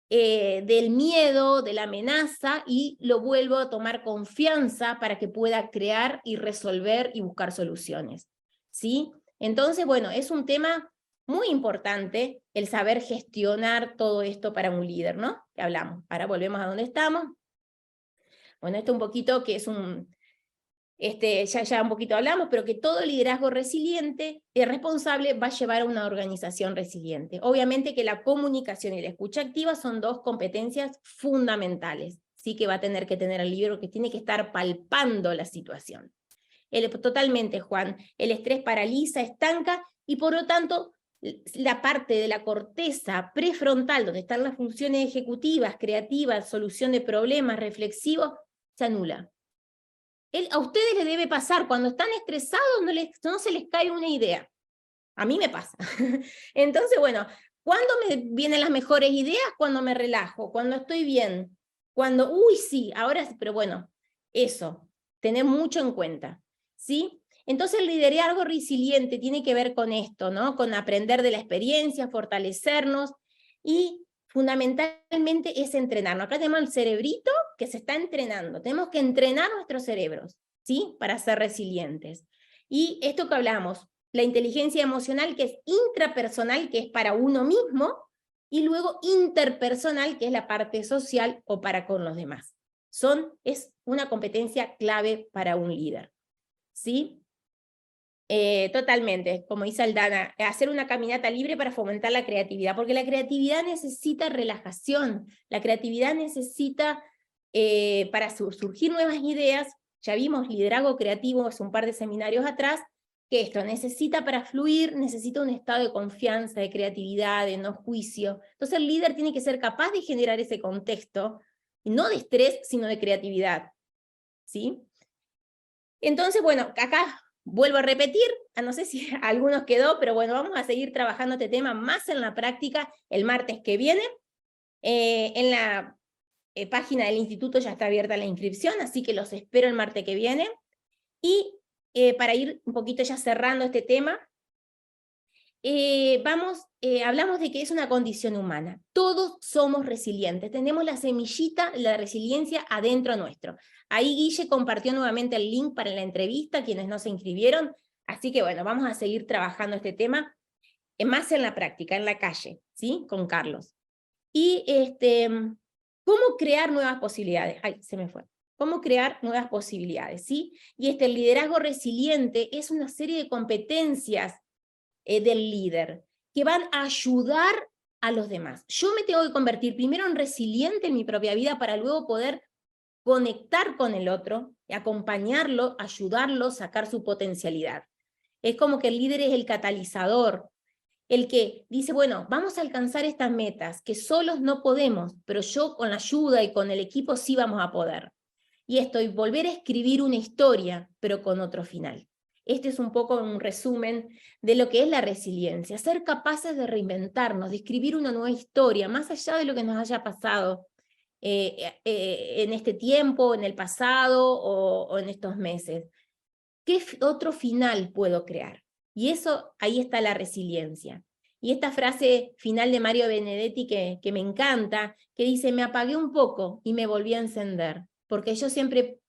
del miedo, de la amenaza, y lo vuelvo a tomar confianza para que pueda crear y resolver y buscar soluciones, ¿sí? Entonces, bueno, es un tema muy importante el saber gestionar todo esto para un líder, ¿no? Que hablamos. Ahora volvemos a donde estamos. Bueno, esto un poquito que es ya un poquito hablamos, pero que todo liderazgo resiliente y responsable va a llevar a una organización resiliente. Obviamente que la comunicación y la escucha activa son dos competencias fundamentales, sí, que va a tener que tener el líder, que tiene que estar palpando la situación. Totalmente, Juan, el estrés paraliza, estanca, y por lo tanto la parte de la corteza prefrontal, donde están las funciones ejecutivas, creativas, solución de problemas, reflexivos, se anula. A ustedes les debe pasar, cuando están estresados no se les cae una idea. A mí me pasa. Entonces, bueno, ¿cuándo me vienen las mejores ideas? Cuando me relajo, cuando estoy bien, cuando, sí, ahora, pero bueno, eso, tener mucho en cuenta, ¿sí? Entonces el liderazgo resiliente tiene que ver con esto, ¿no? Con aprender de la experiencia, fortalecernos, y fundamentalmente es entrenarnos. Acá tenemos el cerebrito que se está entrenando. Tenemos que entrenar nuestros cerebros, ¿sí? Para ser resilientes. Y esto que hablamos, la inteligencia emocional, que es intrapersonal, que es para uno mismo, y luego interpersonal, que es la parte social o para con los demás. Es una competencia clave para un líder, ¿sí? Totalmente, como dice Aldana, hacer una caminata libre para fomentar la creatividad, porque la creatividad necesita relajación, la creatividad necesita, para surgir nuevas ideas, ya vimos liderazgo creativo hace un par de seminarios atrás, que esto necesita para fluir, necesita un estado de confianza, de creatividad, de no juicio. Entonces el líder tiene que ser capaz de generar ese contexto, no de estrés, sino de creatividad, ¿sí? Entonces, bueno, acá vuelvo a repetir, no sé si a algunos quedó, pero bueno, vamos a seguir trabajando este tema más en la práctica el martes que viene. En la página del instituto ya está abierta la inscripción, así que los espero el martes que viene. Y para ir un poquito ya cerrando este tema, hablamos de que es una condición humana. Todos somos resilientes, tenemos la semillita, la resiliencia adentro nuestro. Ahí Guille compartió nuevamente el link para la entrevista, quienes no se inscribieron, así que bueno, vamos a seguir trabajando este tema, más en la práctica, en la calle, ¿sí? Con Carlos. Y ¿cómo crear nuevas posibilidades? Ay, se me fue. ¿Cómo crear nuevas posibilidades? ¿Sí? Y el liderazgo resiliente es una serie de competencias del líder, que van a ayudar a los demás. Yo me tengo que convertir primero en resiliente en mi propia vida para luego poder conectar con el otro, acompañarlo, ayudarlo, sacar su potencialidad. Es como que el líder es el catalizador, el que dice, bueno, vamos a alcanzar estas metas, que solos no podemos, pero yo con la ayuda y con el equipo sí vamos a poder. Y volver a escribir una historia, pero con otro final. Este es un poco un resumen de lo que es la resiliencia, ser capaces de reinventarnos, de escribir una nueva historia, más allá de lo que nos haya pasado en este tiempo, en el pasado o en estos meses. ¿Qué otro final puedo crear? Y eso, ahí está la resiliencia. Y esta frase final de Mario Benedetti que me encanta, que dice, me apagué un poco y me volví a encender, porque yo siempre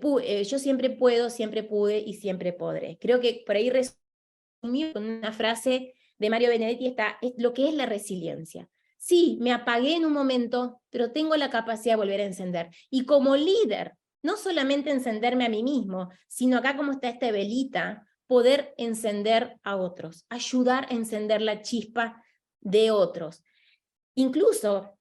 puedo, siempre pude y siempre podré. Creo que por ahí resumido con una frase de Mario Benedetti es lo que es la resiliencia. Sí, me apagué en un momento, pero tengo la capacidad de volver a encender. Y como líder, no solamente encenderme a mí mismo, sino acá como está esta velita, poder encender a otros, ayudar a encender la chispa de otros. Incluso,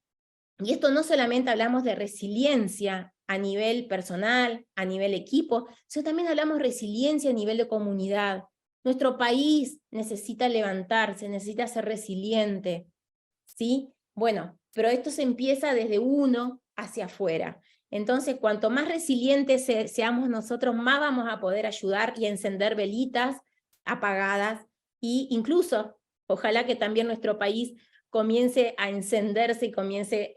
y esto no solamente hablamos de resiliencia a nivel personal, a nivel equipo, sino también hablamos de resiliencia a nivel de comunidad, Nuestro país necesita levantarse, necesita ser resiliente, ¿sí? Bueno, pero esto se empieza desde uno hacia afuera. Entonces, cuanto más resilientes seamos nosotros, más vamos a poder ayudar y encender velitas apagadas, e incluso, ojalá que también nuestro país comience a encenderse y comience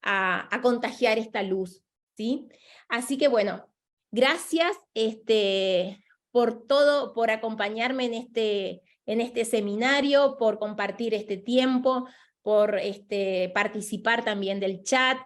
a contagiar esta luz, ¿sí? Así que bueno, gracias por todo, por acompañarme en este seminario, por compartir este tiempo, por participar también del chat.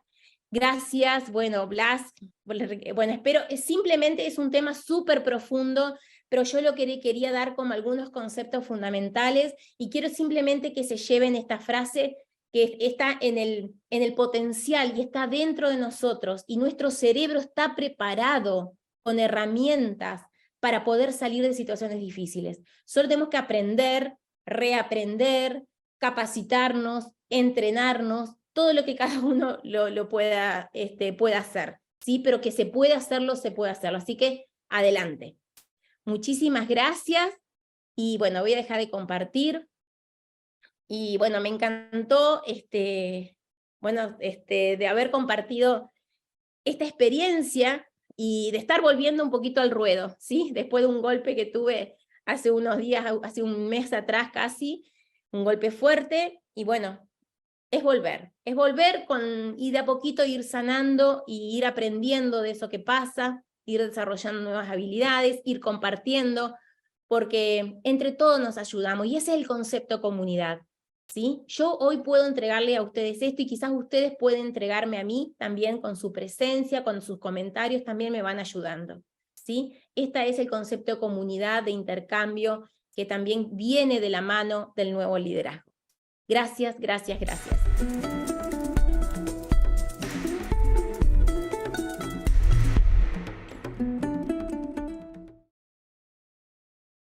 Gracias, bueno, Blas, bueno, espero, simplemente es un tema súper profundo, pero yo lo que quería dar como algunos conceptos fundamentales, y quiero simplemente que se lleven esta frase que está en el potencial y está dentro de nosotros, y nuestro cerebro está preparado con herramientas para poder salir de situaciones difíciles. Solo tenemos que aprender, reaprender, capacitarnos, entrenarnos, todo lo que cada uno lo pueda hacer, ¿sí? Pero que se puede hacerlo, se puede hacerlo. Así que adelante. Muchísimas gracias, y bueno, voy a dejar de compartir. Y bueno, me encantó de haber compartido esta experiencia y de estar volviendo un poquito al ruedo, ¿sí? Después de un golpe que tuve hace unos días, hace un mes atrás casi, un golpe fuerte, y bueno, es volver y de a poquito ir sanando y ir aprendiendo de eso que pasa, ir desarrollando nuevas habilidades, ir compartiendo, porque entre todos nos ayudamos, y ese es el concepto comunidad, ¿sí? Yo hoy puedo entregarle a ustedes esto, y quizás ustedes pueden entregarme a mí también con su presencia, con sus comentarios, también me van ayudando, ¿sí? Este es el concepto de comunidad, de intercambio, que también viene de la mano del nuevo liderazgo. Gracias, gracias, gracias.